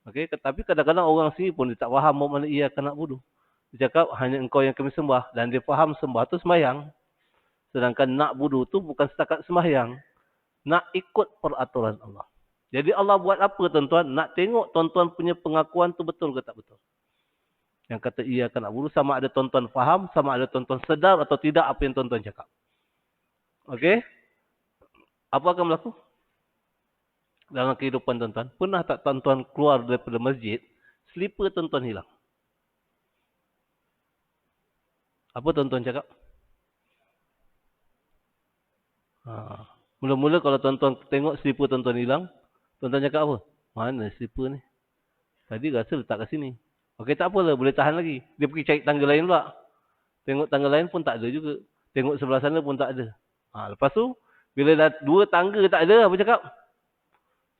Okey, tapi kadang-kadang orang sini pun dia tak faham mana iyyaka na'budu. Dia cakap hanya engkau yang kami sembah dan dia faham sembah tu sembahyang. Sedangkan na'budu tu bukan setakat sembahyang. Nak ikut peraturan Allah. Jadi Allah buat apa tuan-tuan? Nak tengok tuan-tuan punya pengakuan tu betul ke tak betul. Yang kata iyyaka na'budu sama ada tuan-tuan faham, sama ada tuan-tuan sedar atau tidak apa yang tuan-tuan cakap. Okey? Apa akan berlaku? Dalam kehidupan tuan-tuan, pernah tak tuan-tuan keluar daripada masjid, slipper tuan-tuan hilang? Apa tuan-tuan cakap? Mula-mula kalau tuan-tuan tengok slipper tuan-tuan hilang, tuan-tuan cakap apa? Mana slipper ni? Tadi rasa letak kat sini. Okey, tak apalah, boleh tahan lagi. Dia pergi cari tangga lain pula. Tengok tangga lain pun tak ada juga. Tengok sebelah sana pun tak ada. Lepas tu, bila dah 2 tangga tak ada, apa cakap?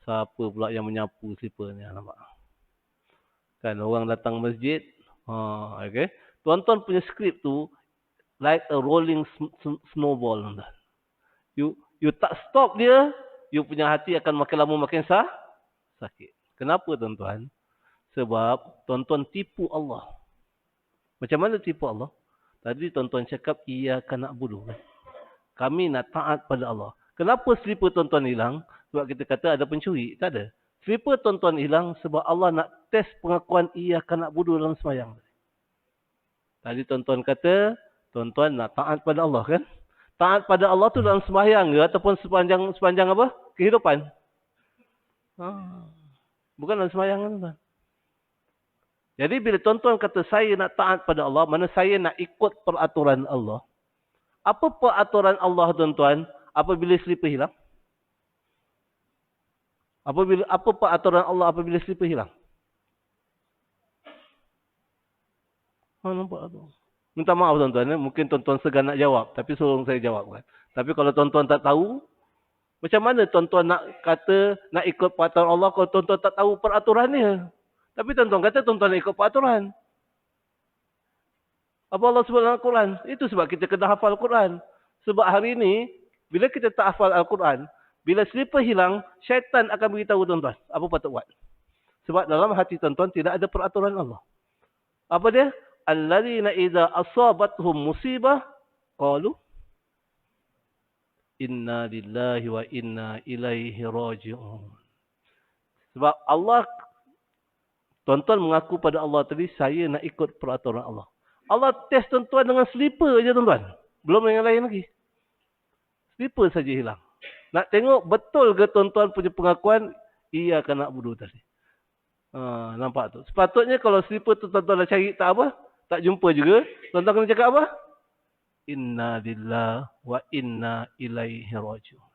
Siapa pula yang menyapu slipper ni? Nampak? Kan orang datang masjid. Okay. Tuan-tuan punya skrip tu like a rolling snowball. You tak stop dia, you punya hati akan makin lama makin sakit. Kenapa tuan-tuan? Sebab tuan-tuan tipu Allah. Macam mana tipu Allah? Tadi tuan-tuan cakap iyyaka na'budu. Kami nak taat pada Allah. Kenapa slipper tuan-tuan hilang? Sebab kita kata ada pencuri. Tak ada. Slipper tuan-tuan hilang sebab Allah nak test pengakuan iyyaka na'budu dalam sembahyang. Tadi tuan-tuan kata, tuan-tuan nak taat pada Allah kan? Taat pada Allah tu dalam sembahyang ke? Ataupun sepanjang apa? Kehidupan. Bukan dalam sembahyang kan tuan? Jadi bila tuan-tuan kata saya nak taat pada Allah, mana saya nak ikut peraturan Allah. Apa peraturan Allah tuan-tuan apabila slipper hilang? Apa peraturan Allah apabila slipper hilang? Nampak tu. Minta maaf tuan-tuan. Mungkin tuan-tuan segan nak jawab. Tapi suruh saya jawab kan. Tapi kalau tuan-tuan tak tahu. Macam mana tuan-tuan nak kata nak ikut peraturan Allah kalau tuan-tuan tak tahu peraturannya. Tapi tuan-tuan kata tuan-tuan nak ikut peraturan. Apa Allah sebut dalam Al-Quran? Itu sebab kita kena hafal Al-Quran. Sebab hari ini. Bila kita tak hafal Al-Quran. Bila slipper hilang. Syaitan akan beritahu tuan-tuan. Apa patut buat. Sebab dalam hati tuan-tuan tidak ada peraturan Allah. Apa dia? Alladzina idza asabatuhum musibah qalu inna lillahi wa inna ilaihi raji'un. Sebab Allah tuan-tuan mengaku pada Allah tadi saya nak ikut peraturan Allah. Allah test tuan-tuan dengan slipper aja tuan-tuan. Belum yang lain lagi. Slipper saja hilang. Nak tengok betul ke tuan-tuan punya pengakuan iyyaka na'budu tadi. Nampak tu. Sepatutnya kalau slipper tu tuan-tuan dah cari tak apa, tak jumpa juga, tuan-tuan kena cakap apa? Inna lillahi wa inna ilaihi raji'un.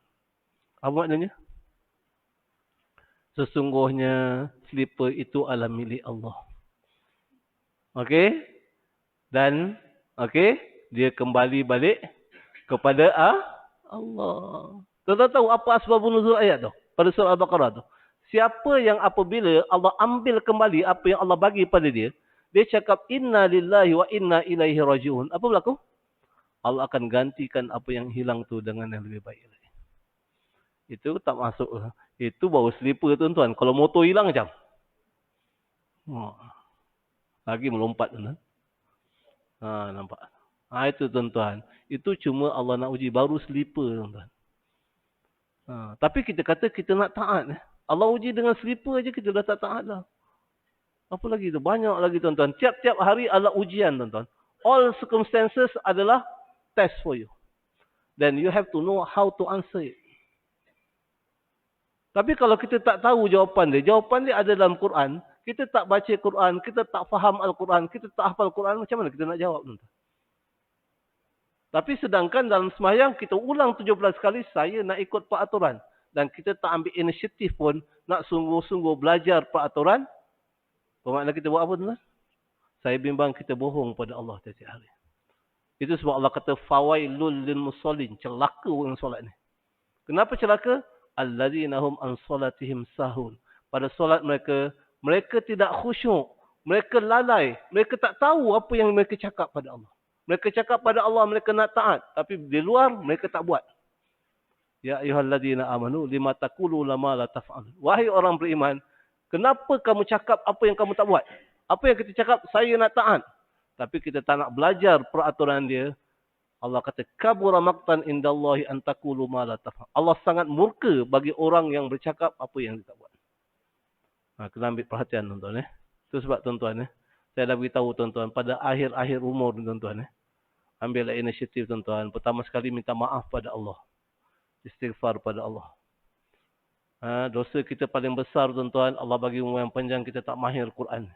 Apa maknanya? Sesungguhnya slipper itu adalah milik Allah. Okey? Dan dia kembali balik kepada Allah. Tuan-tuan tahu apa asbabun nuzul ayat tu? Pada surah Al-Baqarah tu. Siapa yang apabila Allah ambil kembali apa yang Allah bagi pada dia, dia cakap inna lillahi wa inna ilaihi raji'un. Apa berlaku? Allah akan gantikan apa yang hilang tu dengan yang lebih baik lagi. Itu tak masuk. Itu baru slipper tuan-tuan. Kalau motor hilang macam. Lagi melompat tuan-tuan. Nampak. Itu tuan-tuan. Itu cuma Allah nak uji baru slipper tuan-tuan. Tapi kita kata kita nak taat. Allah uji dengan slipper aja kita dah tak taat dah. Apa lagi tu? Banyak lagi tuan-tuan. Tiap-tiap hari adalah ujian tuan-tuan. All circumstances adalah test for you. Then you have to know how to answer it. Tapi kalau kita tak tahu jawapan dia ada dalam Quran, kita tak baca Quran, kita tak faham Al-Quran, kita tak hafal Quran, macam mana kita nak jawab tuan-tuan? Tapi sedangkan dalam sembahyang kita ulang 17 kali, saya nak ikut peraturan. Dan kita tak ambil inisiatif pun nak sungguh-sungguh belajar peraturan. Bermakna kita buat apa tuan-tuan? Saya bimbang kita bohong pada Allah setiap hari. Itu sebab Allah kata fawailul lil musallin, celaka orang solat ni. Kenapa celaka? Alladzina hum an salatihim sahun. Pada solat mereka tidak khusyuk, mereka lalai, mereka tak tahu apa yang mereka cakap pada Allah. Mereka cakap pada Allah mereka nak taat, tapi di luar mereka tak buat. Ya ayyuhalladzina amanu lima taqulu lama la taf'alun. Wahai orang beriman, kenapa kamu cakap apa yang kamu tak buat? Apa yang kita cakap, saya nak taat. Tapi kita tak nak belajar peraturan dia. Allah kata, kabura maqtan indallahi an taqulu ma la taf'al. Allah sangat murka bagi orang yang bercakap apa yang dia tak buat. Kena ambil perhatian tuan-tuan. Itu sebab tuan-tuan. Saya dah beritahu tuan-tuan, pada akhir-akhir umur tuan-tuan. Ambillah inisiatif tuan-tuan. Pertama sekali minta maaf pada Allah. Istighfar pada Allah. Dosa kita paling besar tuan-tuan, Allah bagi umur yang panjang, kita tak mahir Quran.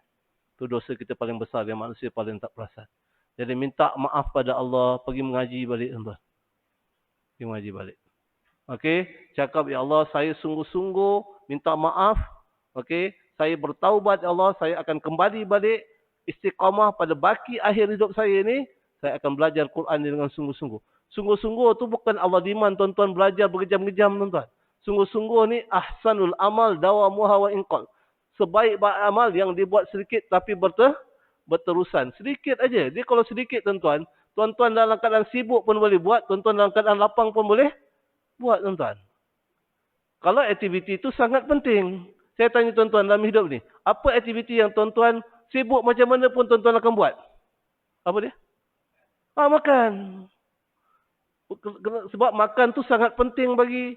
Itu dosa kita paling besar yang manusia paling tak perasan. Jadi minta maaf pada Allah, pergi mengaji balik tuan-tuan. Pergi mengaji balik. Okey, cakap ya Allah, saya sungguh-sungguh minta maaf. Okey, saya bertaubat ya Allah, saya akan kembali balik istiqamah pada baki akhir hidup saya ini, saya akan belajar Quran dengan sungguh-sungguh. Sungguh-sungguh tu bukan Allah diman tuan-tuan belajar berjam-jam tuan-tuan. Sungguh-sungguh ni ahsanul amal dawamuha wa inqal. Sebaik-baik amal yang dibuat sedikit tapi berterusan. Sedikit aja. Dia kalau sedikit tuan-tuan, tuan-tuan dalam keadaan sibuk pun boleh buat, tuan-tuan dalam keadaan lapang pun boleh buat tuan-tuan. Kalau aktiviti itu sangat penting. Saya tanya tuan-tuan dalam hidup ni, apa aktiviti yang tuan-tuan sibuk macam mana pun tuan-tuan akan buat? Apa dia? Makan. Sebab makan tu sangat penting bagi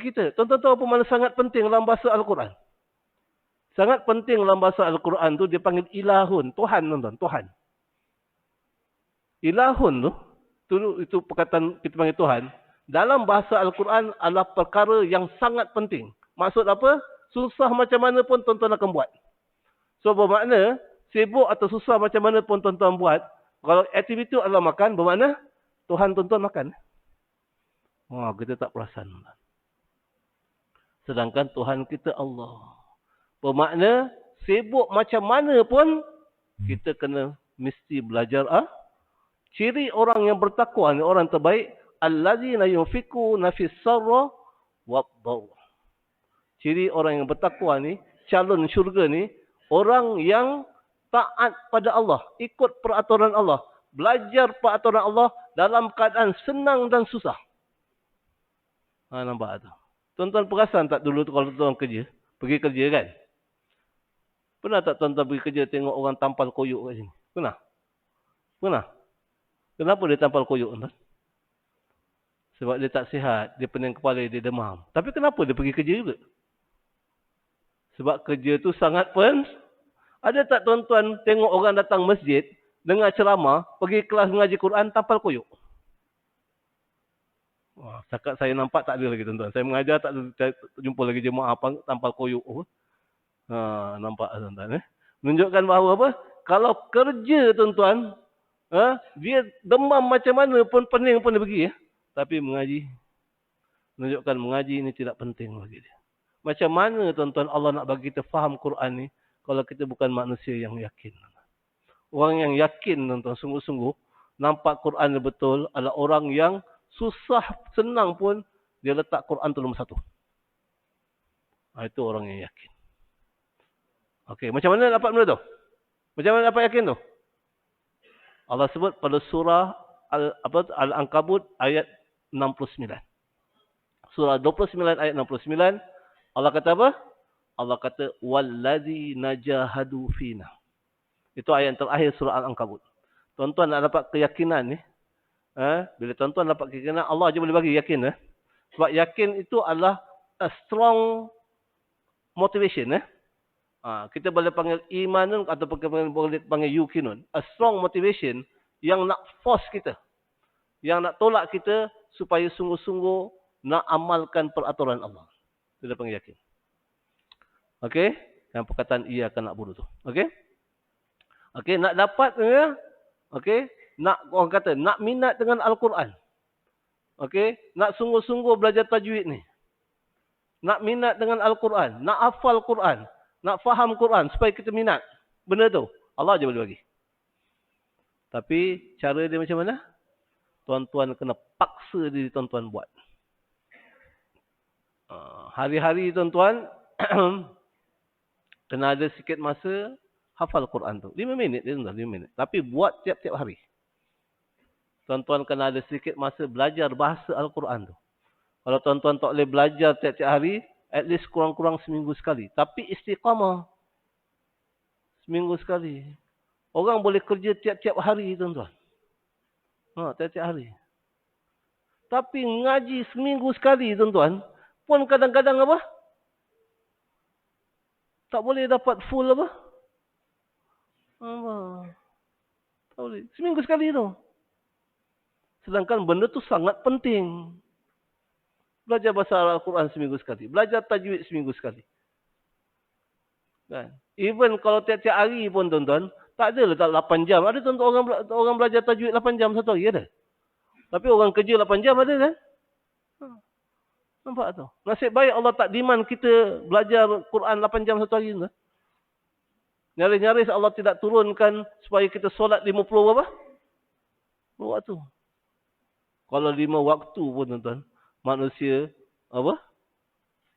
kita. Tuan-tuan tahu apa makna sangat penting dalam bahasa Al-Quran? Sangat penting dalam bahasa Al-Quran tu dia panggil ilahun. Tuhan tuan-tuan. Tuhan. Ilahun tu itu perkataan kita panggil Tuhan. Dalam bahasa Al-Quran adalah perkara yang sangat penting. Maksud apa? Susah macam mana pun tuan-tuan akan buat. So bermakna sibuk atau susah macam mana pun tuan-tuan buat. Kalau aktiviti itu adalah makan, bermakna Tuhan tuan-tuan makan. Kita tak perasan. Sedangkan Tuhan kita Allah. Bermakna sibuk macam mana pun kita kena mesti belajar ciri orang yang bertakwa ni orang terbaik allazina yunfiquna fis sarra wad-dharra. Ciri orang yang bertakwa ni, calon syurga ni, orang yang taat pada Allah, ikut peraturan Allah, belajar peraturan Allah dalam keadaan senang dan susah. Nampak tu. Tuan-tuan perasan tak dulu tu kalau tuan pergi kerja kan? Pernah tak tuan-tuan pergi kerja tengok orang tampal koyuk kat sini? Pernah? Kenapa dia tampal koyuk tuan? Sebab dia tak sihat, dia pening kepala, dia demam. Tapi kenapa dia pergi kerja juga? Sebab kerja tu sangat Ada tak tuan-tuan tengok orang datang masjid, dengar ceramah, pergi kelas mengaji Quran, tampal koyuk? Setakat saya nampak tak ada lagi tuan-tuan. Saya mengajar tak ada, jumpa lagi jemaah tampal koyuk. Nampak tuan-tuan. Menunjukkan bahawa apa? Kalau kerja tuan-tuan, dia demam macam mana pun, pening pun dia pergi. Tapi mengaji, menunjukkan mengaji ini tidak penting bagi dia. Macam mana tuan-tuan Allah nak bagi kita faham Quran ni kalau kita bukan manusia yang yakin. Orang yang yakin tuan-tuan sungguh-sungguh nampak Quran ni betul adalah orang yang susah senang pun dia letak Quran tu nombor satu. Itu orang yang yakin. Okey, macam mana dapat benda tu? Macam mana dapat yakin tu? Allah sebut pada surah Al-Ankabut ayat 69. Surah 29 ayat 69 Allah kata apa? Allah kata wallazi najahadu fina. Itu ayat yang terakhir surah Al-Ankabut. Tuan-tuan nak dapat keyakinan ni, bila tuan-tuan dapat keyakinan, Allah je boleh bagi yakin. Sebab yakin itu adalah a strong motivation. Kita boleh panggil imanun atau boleh panggil yukinun. A strong motivation yang nak force kita. Yang nak tolak kita supaya sungguh-sungguh nak amalkan peraturan Allah. Itu dia panggil yakin. Okey? Yang perkataan ia akan nak bunuh tu. Okey? Okey, nak dapat okey, nak orang kata nak minat dengan Al-Quran. Okey, nak sungguh-sungguh belajar tajwid ni. Nak minat dengan Al-Quran, nak hafal Quran, nak faham Quran supaya kita minat benda tu. Allah je boleh bagi. Tapi cara dia macam mana? Tuan-tuan kena paksa diri tuan-tuan buat. Hari-hari tuan-tuan kena ada sikit masa hafal Quran tu. 5 minit dia tuan, 5 minit. Tapi buat tiap-tiap hari. Tuan-tuan kena ada sedikit masa belajar bahasa Al-Quran tu. Kalau tuan-tuan tak boleh belajar tiap-tiap hari, at least kurang-kurang seminggu sekali. Tapi istiqamah. Seminggu sekali. Orang boleh kerja tiap-tiap hari tuan-tuan. Tiap-tiap hari. Tapi ngaji seminggu sekali tuan-tuan, pun kadang-kadang apa? Tak boleh dapat full apa? Tak boleh. Seminggu sekali tu. Sedangkan benda tu sangat penting. Belajar bahasa Al-Quran seminggu sekali. Belajar tajwid seminggu sekali. Kan? Even kalau tiap-tiap hari pun tuan-tuan, tak ada letak 8 jam. Ada tuan-tuan orang belajar tajwid 8 jam satu hari, ada. Tapi orang kerja 8 jam ada kan? Nampak tu? Nasib baik Allah tak demand kita belajar Quran 8 jam satu hari. Nyaris-nyaris Allah tidak turunkan supaya kita solat 50 berapa? Waktu. Kalau 5 waktu pun tuan-tuan, manusia apa?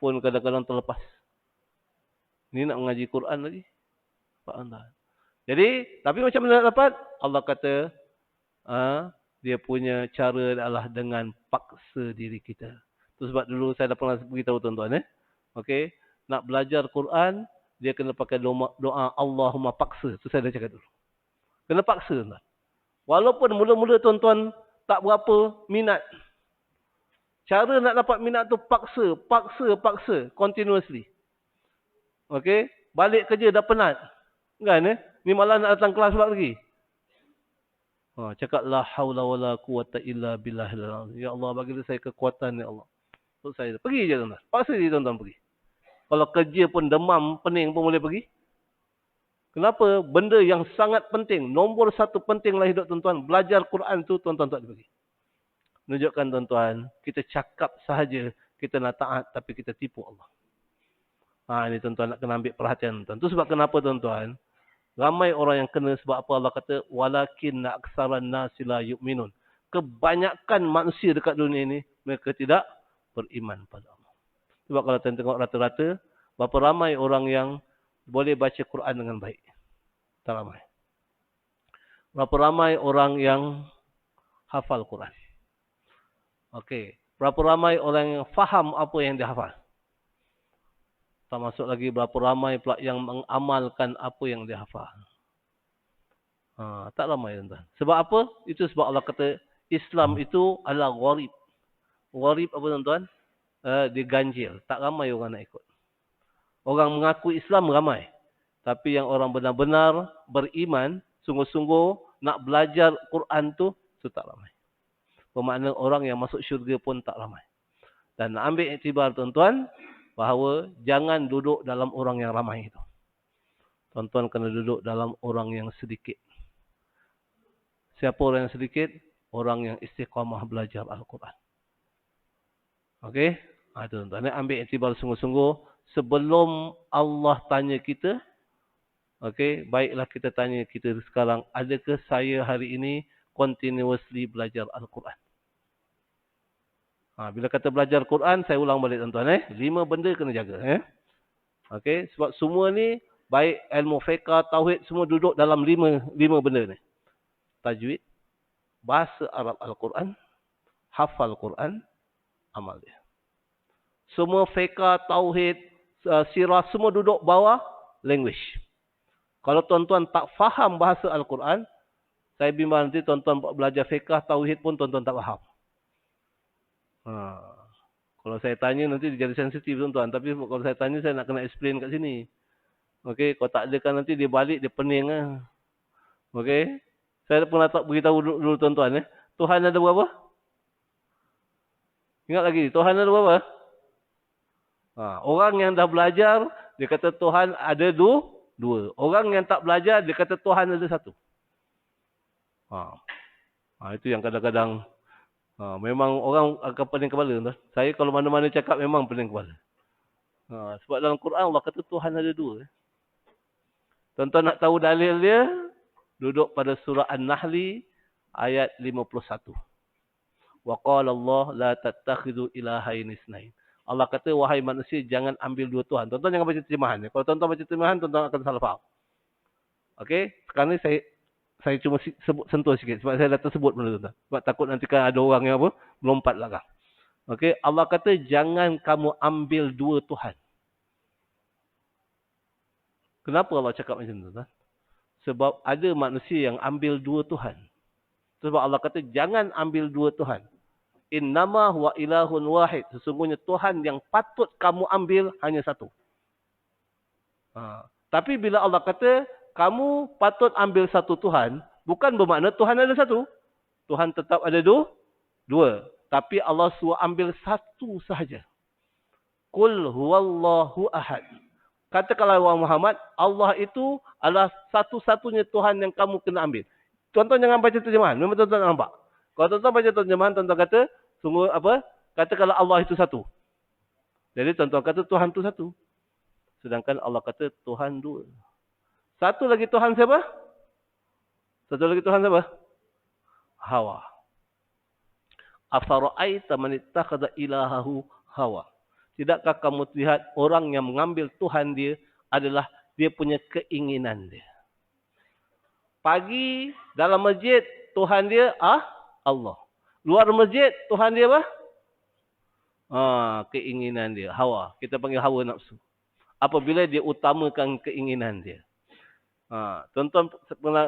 Pun kadang-kadang terlepas. Ni nak mengaji Quran lagi. Jadi, tapi macam mana nak dapat? Allah kata, dia punya cara adalah dengan paksa diri kita. Itu sebab dulu saya dah pernah beritahu tuan-tuan. Okey, nak belajar Quran, dia kena pakai doa Allahumma paksa. Itu saya dah cakap dulu. Kena paksa tuan. Walaupun mula-mula tuan-tuan tak berapa minat. Cara nak dapat minat tu paksa, continuously. Okey, balik kerja dah penat. Kan ni malah nak datang kelas pula lagi. Cakap la haula wala quwata illa billah. Ya Allah, bagilah saya kekuatan ya Allah. Untuk saya pergi je tuan-tuan. Paksa je tuan-tuan pergi. Kalau kerja pun demam, pening pun boleh pergi. Kenapa? Benda yang sangat penting, nombor satu penting lah hidup tuan-tuan, belajar Quran tu tuan-tuan tak pergi. Menunjukkan tuan-tuan, kita cakap sahaja kita nak taat tapi kita tipu Allah. Ini tuan-tuan nak kena ambil perhatian tuan. Itu sebab kenapa tuan-tuan, ramai orang yang kena sebab apa Allah kata walakin aksaran nasi la yu'minun. Kebanyakan manusia dekat dunia ini mereka tidak beriman pada Allah. Sebab kalau tuan tengok rata-rata, berapa ramai orang yang boleh baca Quran dengan baik? Tak ramai. Berapa ramai orang yang hafal Quran? Okey. Berapa ramai orang yang faham apa yang dia hafal? Tak masuk lagi berapa ramai pula yang mengamalkan apa yang dia hafal. Tak ramai tuan-tuan. Sebab apa? Itu sebab Allah kata Islam itu adalah gharib. Gharib apa tuan-tuan? Dia ganjil. Tak ramai orang nak ikut. Orang mengaku Islam ramai. Tapi yang orang benar-benar beriman, sungguh-sungguh nak belajar Quran tu tak ramai. Bermakna orang yang masuk syurga pun tak ramai. Dan ambil iktibar tuan-tuan, bahawa jangan duduk dalam orang yang ramai itu. Tuan-tuan kena duduk dalam orang yang sedikit. Siapa orang yang sedikit? Orang yang istiqamah belajar Al-Quran. Okey? Tuan-tuan, ambil iktibar sungguh-sungguh. Sebelum Allah tanya kita, okey, baiklah kita tanya kita sekarang, adakah saya hari ini continuously belajar Al-Quran? Bila kata belajar Quran, saya ulang balik tuan-tuan. 5 benda kena jaga. Okey, sebab semua ni, baik ilmu fiqh, tauhid, semua duduk dalam 5 benda ni. Tajwid, bahasa Arab Al-Quran, hafal Quran, amal dia. Semua fiqh, tauhid, sirah, semua duduk bawah language. Kalau tuan-tuan tak faham bahasa Al-Quran, saya bimbang nanti tuan-tuan belajar fiqh, tauhid pun tuan-tuan tak faham. Kalau saya tanya nanti dia jadi sensitif tuan-tuan. Tapi kalau saya tanya saya nak kena explain kat sini. Okey, kalau tak ada kan nanti dia balik dia pening lah. Okey. Saya pernah tak beritahu dulu tuan-tuan. Tuhan ada berapa? Ingat lagi, Tuhan ada berapa? Orang yang dah belajar, dia kata Tuhan ada dua. Orang yang tak belajar, dia kata Tuhan ada satu. Itu yang kadang-kadang memang orang akan pening kepala. Tuan. Saya kalau mana-mana cakap memang pening kepala. Sebab dalam Quran Allah kata Tuhan ada 2. Tuan-tuan nak tahu dalil dia? Duduk pada surah An-Nahl ayat 51. Wa qala Allah la tattakhidhu ilahayn itsnain. Allah kata wahai manusia jangan ambil 2 Tuhan. Tuan-tuan jangan baca terjemahan. Kalau tuan-tuan baca terjemahan tuan-tuan akan salah faham. Okey, sekarang ni saya cuma sentuh sikit sebab saya dah tersebut benda tuan-tuan. Sebab takut nanti kan ada orang yang melompat belakang. Okey, Allah kata jangan kamu ambil 2 Tuhan. Kenapa Allah cakap macam tu tuan? Sebab ada manusia yang ambil 2 Tuhan. Sebab Allah kata jangan ambil 2 Tuhan. Innama huwa ilahun wahid. Sesungguhnya Tuhan yang patut kamu ambil hanya satu. Tapi bila Allah kata kamu patut ambil satu Tuhan, bukan bermakna Tuhan ada satu. Tuhan tetap ada 2. Tapi Allah suruh ambil satu sahaja. Qul huwallahu ahad. Katakanlah wahai Muhammad, Allah itu adalah satu-satunya Tuhan yang kamu kena ambil. Tuan-tuan jangan baca terjemahan. Memang tuan-tuan nampak. Kalau tuan-tuan baca terjemahan, tuan-tuan kata, sungguh apa? Katakanlah Allah itu satu. Jadi tuan-tuan kata Tuhan itu satu. Sedangkan Allah kata Tuhan 2. Satu lagi Tuhan siapa? Satu lagi Tuhan siapa? Hawa. Afara'aita man ittakhadha ilahahu hawa. Tidakkah kamu lihat orang yang mengambil Tuhan dia adalah dia punya keinginan dia. Pagi dalam masjid Tuhan dia Allah. Luar masjid Tuhan dia apa? Keinginan dia, hawa. Kita panggil hawa nafsu. Apabila dia utamakan keinginan dia. Tuan-tuan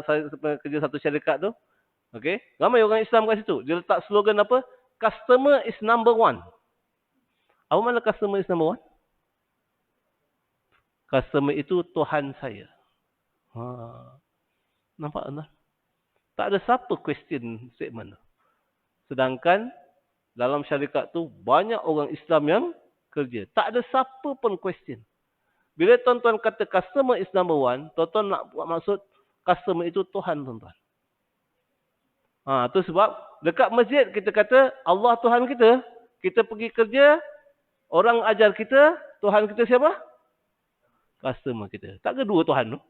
saya pernah kerja satu syarikat tu. Okey, ramai orang Islam kat situ. Dia letak slogan apa? Customer is number 1. Apa makna customer is number 1? Customer itu Tuhan saya. Nampak tak? Tak ada siapa question statement. Sedangkan dalam syarikat tu banyak orang Islam yang kerja. Tak ada siapa pun question. Bila tuan-tuan kata customer is number 1, tuan-tuan nak buat maksud customer itu Tuhan tuan-tuan. Tu sebab dekat masjid kita kata Allah Tuhan kita. Kita pergi kerja, orang ajar kita, Tuhan kita siapa? Customer kita. Tak ke 2 Tuhan tu?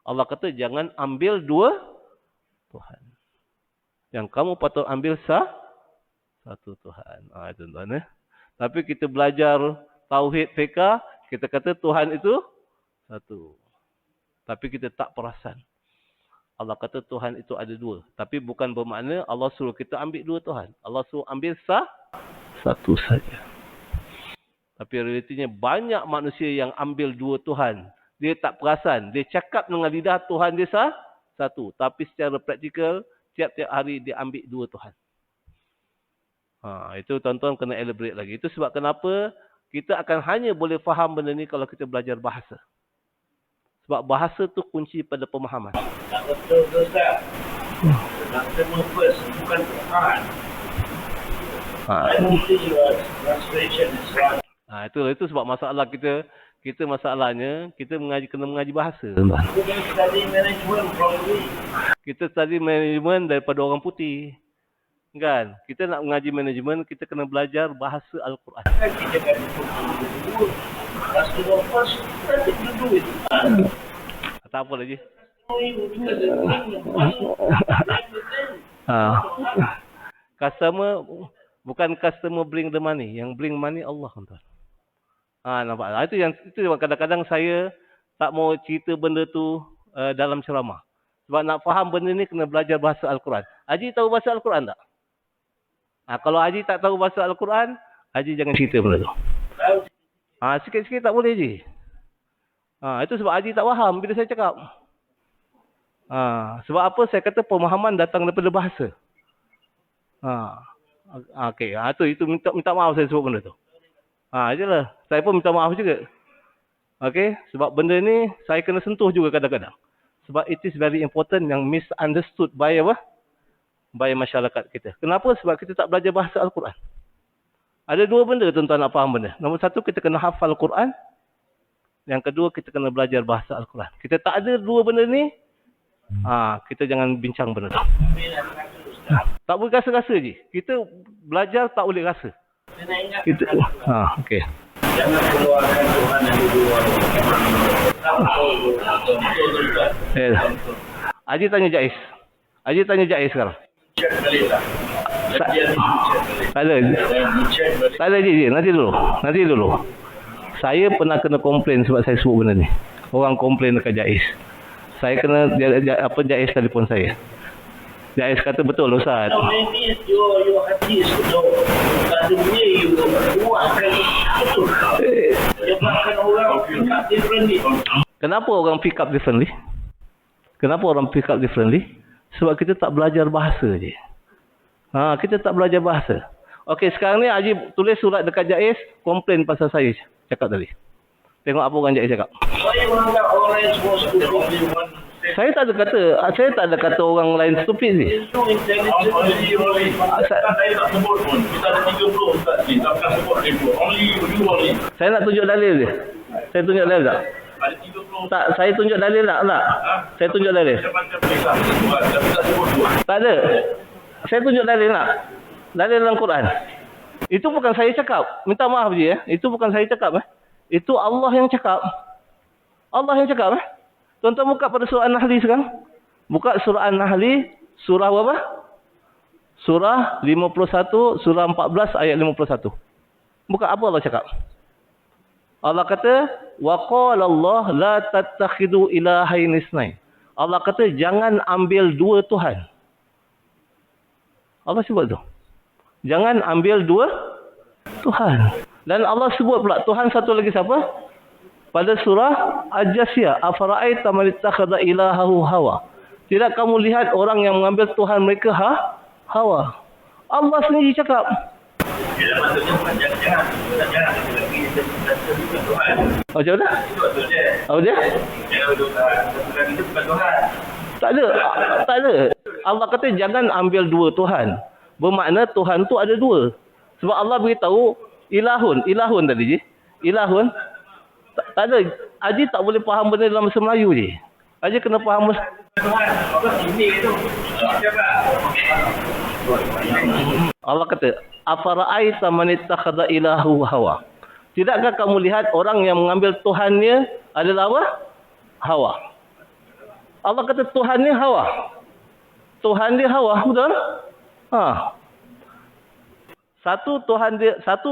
Allah kata jangan ambil 2 Tuhan. Yang kamu patut ambil satu Tuhan. Tuan-tuan. Tapi kita belajar tauhid fiqh, kita kata Tuhan itu satu. Tapi kita tak perasan. Allah kata Tuhan itu ada 2. Tapi bukan bermakna Allah suruh kita ambil 2 Tuhan. Allah suruh ambil satu saja. Tapi realitinya banyak manusia yang ambil 2 Tuhan. Dia tak perasan. Dia cakap dengan lidah Tuhan dia satu. Tapi secara praktikal, tiap-tiap hari dia ambil 2 Tuhan. Itu tuan-tuan kena elaborate lagi. Itu sebab kenapa kita akan hanya boleh faham benda ni kalau kita belajar bahasa. Sebab bahasa tu kunci pada pemahaman. Tak betul tu Ustaz. Nak terima first, bukan Tuhan. Itu sebab masalah kita masalahnya kita kena mengaji bahasa. Kita study management daripada orang putih. Kan? Kita nak mengaji manajemen, kita kena belajar bahasa Al-Quran. Tak apa lagi. Customer bukan customer bring the money, yang bring money Allah, tuan. Nampak? Itu kadang-kadang saya tak mau cerita benda tu dalam ceramah. Sebab nak faham benda ni kena belajar bahasa Al-Quran. Haji tahu bahasa Al-Quran tak? Kalau Haji tak tahu bahasa Al-Quran, Haji jangan cerita benda tu. Sikit-sikit tak boleh, Haji. Itu sebab Haji tak faham bila saya cakap. Sebab apa saya kata pemahaman datang daripada bahasa. Okey, itu minta maaf saya sebut benda tu. Itulah. Saya pun minta maaf juga. Okey, sebab benda ni saya kena sentuh juga kadang-kadang. Sebab it is very important yang misunderstood by apa? By masyarakat kita. Kenapa? Sebab kita tak belajar bahasa Al-Quran. Ada dua benda tuan-tuan nak faham benda. Nombor satu, kita kena hafal Al-Quran. Yang kedua, kita kena belajar bahasa Al-Quran. Kita tak ada dua benda ni, kita jangan bincang benda tu. Tak boleh rasa-rasa je. Kita belajar tak boleh rasa. Kita, okey. Jangan keluarkan Tuhan yang dua. Haji tanya Jais. Haji tanya Jais sekarang. Tak ada. Tak ada je. Nanti dulu. Saya pernah kena komplain sebab saya sebut benda ni. Orang komplain dekat Jais. Saya kena Jais telefon saya. Jais kata betul Ustaz. Kenapa orang pick up differently? Sebab kita tak belajar bahasa je. Kita tak belajar bahasa. Okey, sekarang ni Haji tulis surat dekat Jais, komplain pasal saya cakap tadi. Tengok apa orang Jais cakap. Saya menganggap orang lain semua stupid. Saya tak ada kata orang lain stupid ni. Saya nak tunjuk dalil dia. Saya tunjuk dalil tak? Tak, saya tunjuk dalil tak? Saya tunjuk dalil. Tak ada. Saya tunjuk dalil tak? Dalil dalam Quran. Itu bukan saya cakap. Minta maaf je ya. Itu bukan saya cakap. Itu Allah yang cakap. Tuan-tuan buka pada surah An-Nahli sekarang. Buka surah An-Nahli. Surah apa? Surah 51, surah 14 ayat 51. Buka apa Allah cakap? Allah kata, wa qala Allah la tattakhidu ilahain isnain. Allah kata jangan ambil dua Tuhan. Allah sebut tu. Jangan ambil dua Tuhan. Dan Allah sebut pula Tuhan satu lagi siapa? Pada surah Al-Jasiyah, afara'aita man ittakhadha ilahahu hawa. Tidak kamu lihat orang yang mengambil Tuhan mereka hawa. Allah sendiri cakap. Macam mana? Apa dia? Tak ada. Allah kata jangan ambil dua Tuhan. Bermakna Tuhan tu ada dua. Sebab Allah beritahu ilahun tadi je. Ilahun. Tak ada. Haji tak boleh faham benda dalam bahasa Melayu je. Haji kena faham Allah kata, afara'aita man ittakhadha ilahu hawa. Tidakkah kamu lihat orang yang mengambil Tuhannya adalah apa? Hawa. Allah kata Tuhannya hawa. Tuhan dia hawa, betul? Satu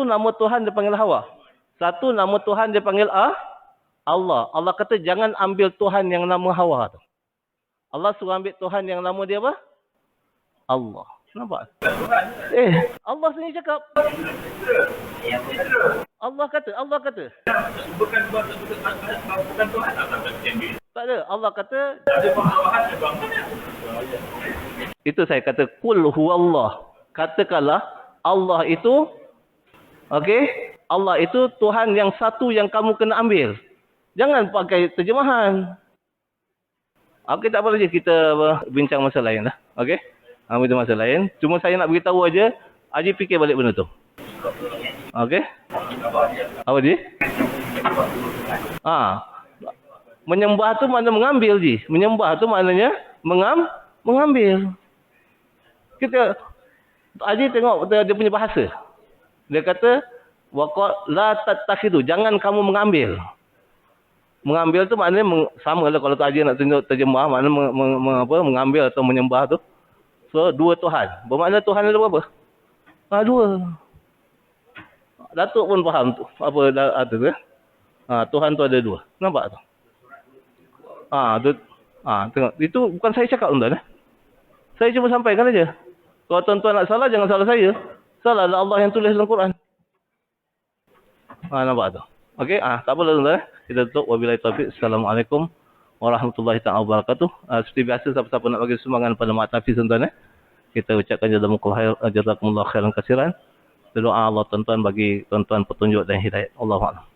nama Tuhan dia panggil hawa. Satu nama Tuhan dia panggil Allah. Allah kata jangan ambil Tuhan yang nama hawa tu. Allah suruh ambil Tuhan yang nama dia apa? Allah. Nampak? Allah sendiri cakap. Allah kata. Bukan Tuhan. Tak ada. Allah kata. Itu saya kata qul huwallah. Katakanlah Allah itu Allah itu Tuhan yang satu yang kamu kena ambil. Jangan pakai terjemahan. Tak apa lagi kita bincang masa lain lah. Okey? Itu masa lain. Cuma saya nak beritahu aja Haji fikir balik benda tu. Okey? Apa Ji? Menyembah tu maknanya mengambil Ji. Menyembah tu maknanya mengambil. Kita Haji tengok dia punya bahasa. Dia kata waqad la tattakhidu, jangan kamu mengambil. Mengambil tu maknanya sama lah kalau Haji nak tunjuk terjemah maknanya mengambil atau menyembah tu. So dua Tuhan. Bermakna Tuhan ada berapa? Dua. Datuk pun faham tu. Apa tu ya? Tuhan tu ada dua. Nampak tu? Tengok. Itu bukan saya cakap tuan-tuan. Saya cuma sampaikan aja. Kalau tuan-tuan nak salah, jangan salah saya. Salahlah Allah yang tulis dalam Quran. Nampak tu? Okey, tak apa tuan-tuan. Kita tutup. Wabillahi taufiq. Assalamualaikum warahmatullahi ta'ala wabarakatuh. Seperti biasa, siapa-siapa nak bagi sumbangan pada Mak Tafiz tuan-tuan. Kita ucapkan jazakumullah khairan kasiran. Doa Allah tuan-tuan bagi tuan-tuan petunjuk dan hidayat. Allahuakbar.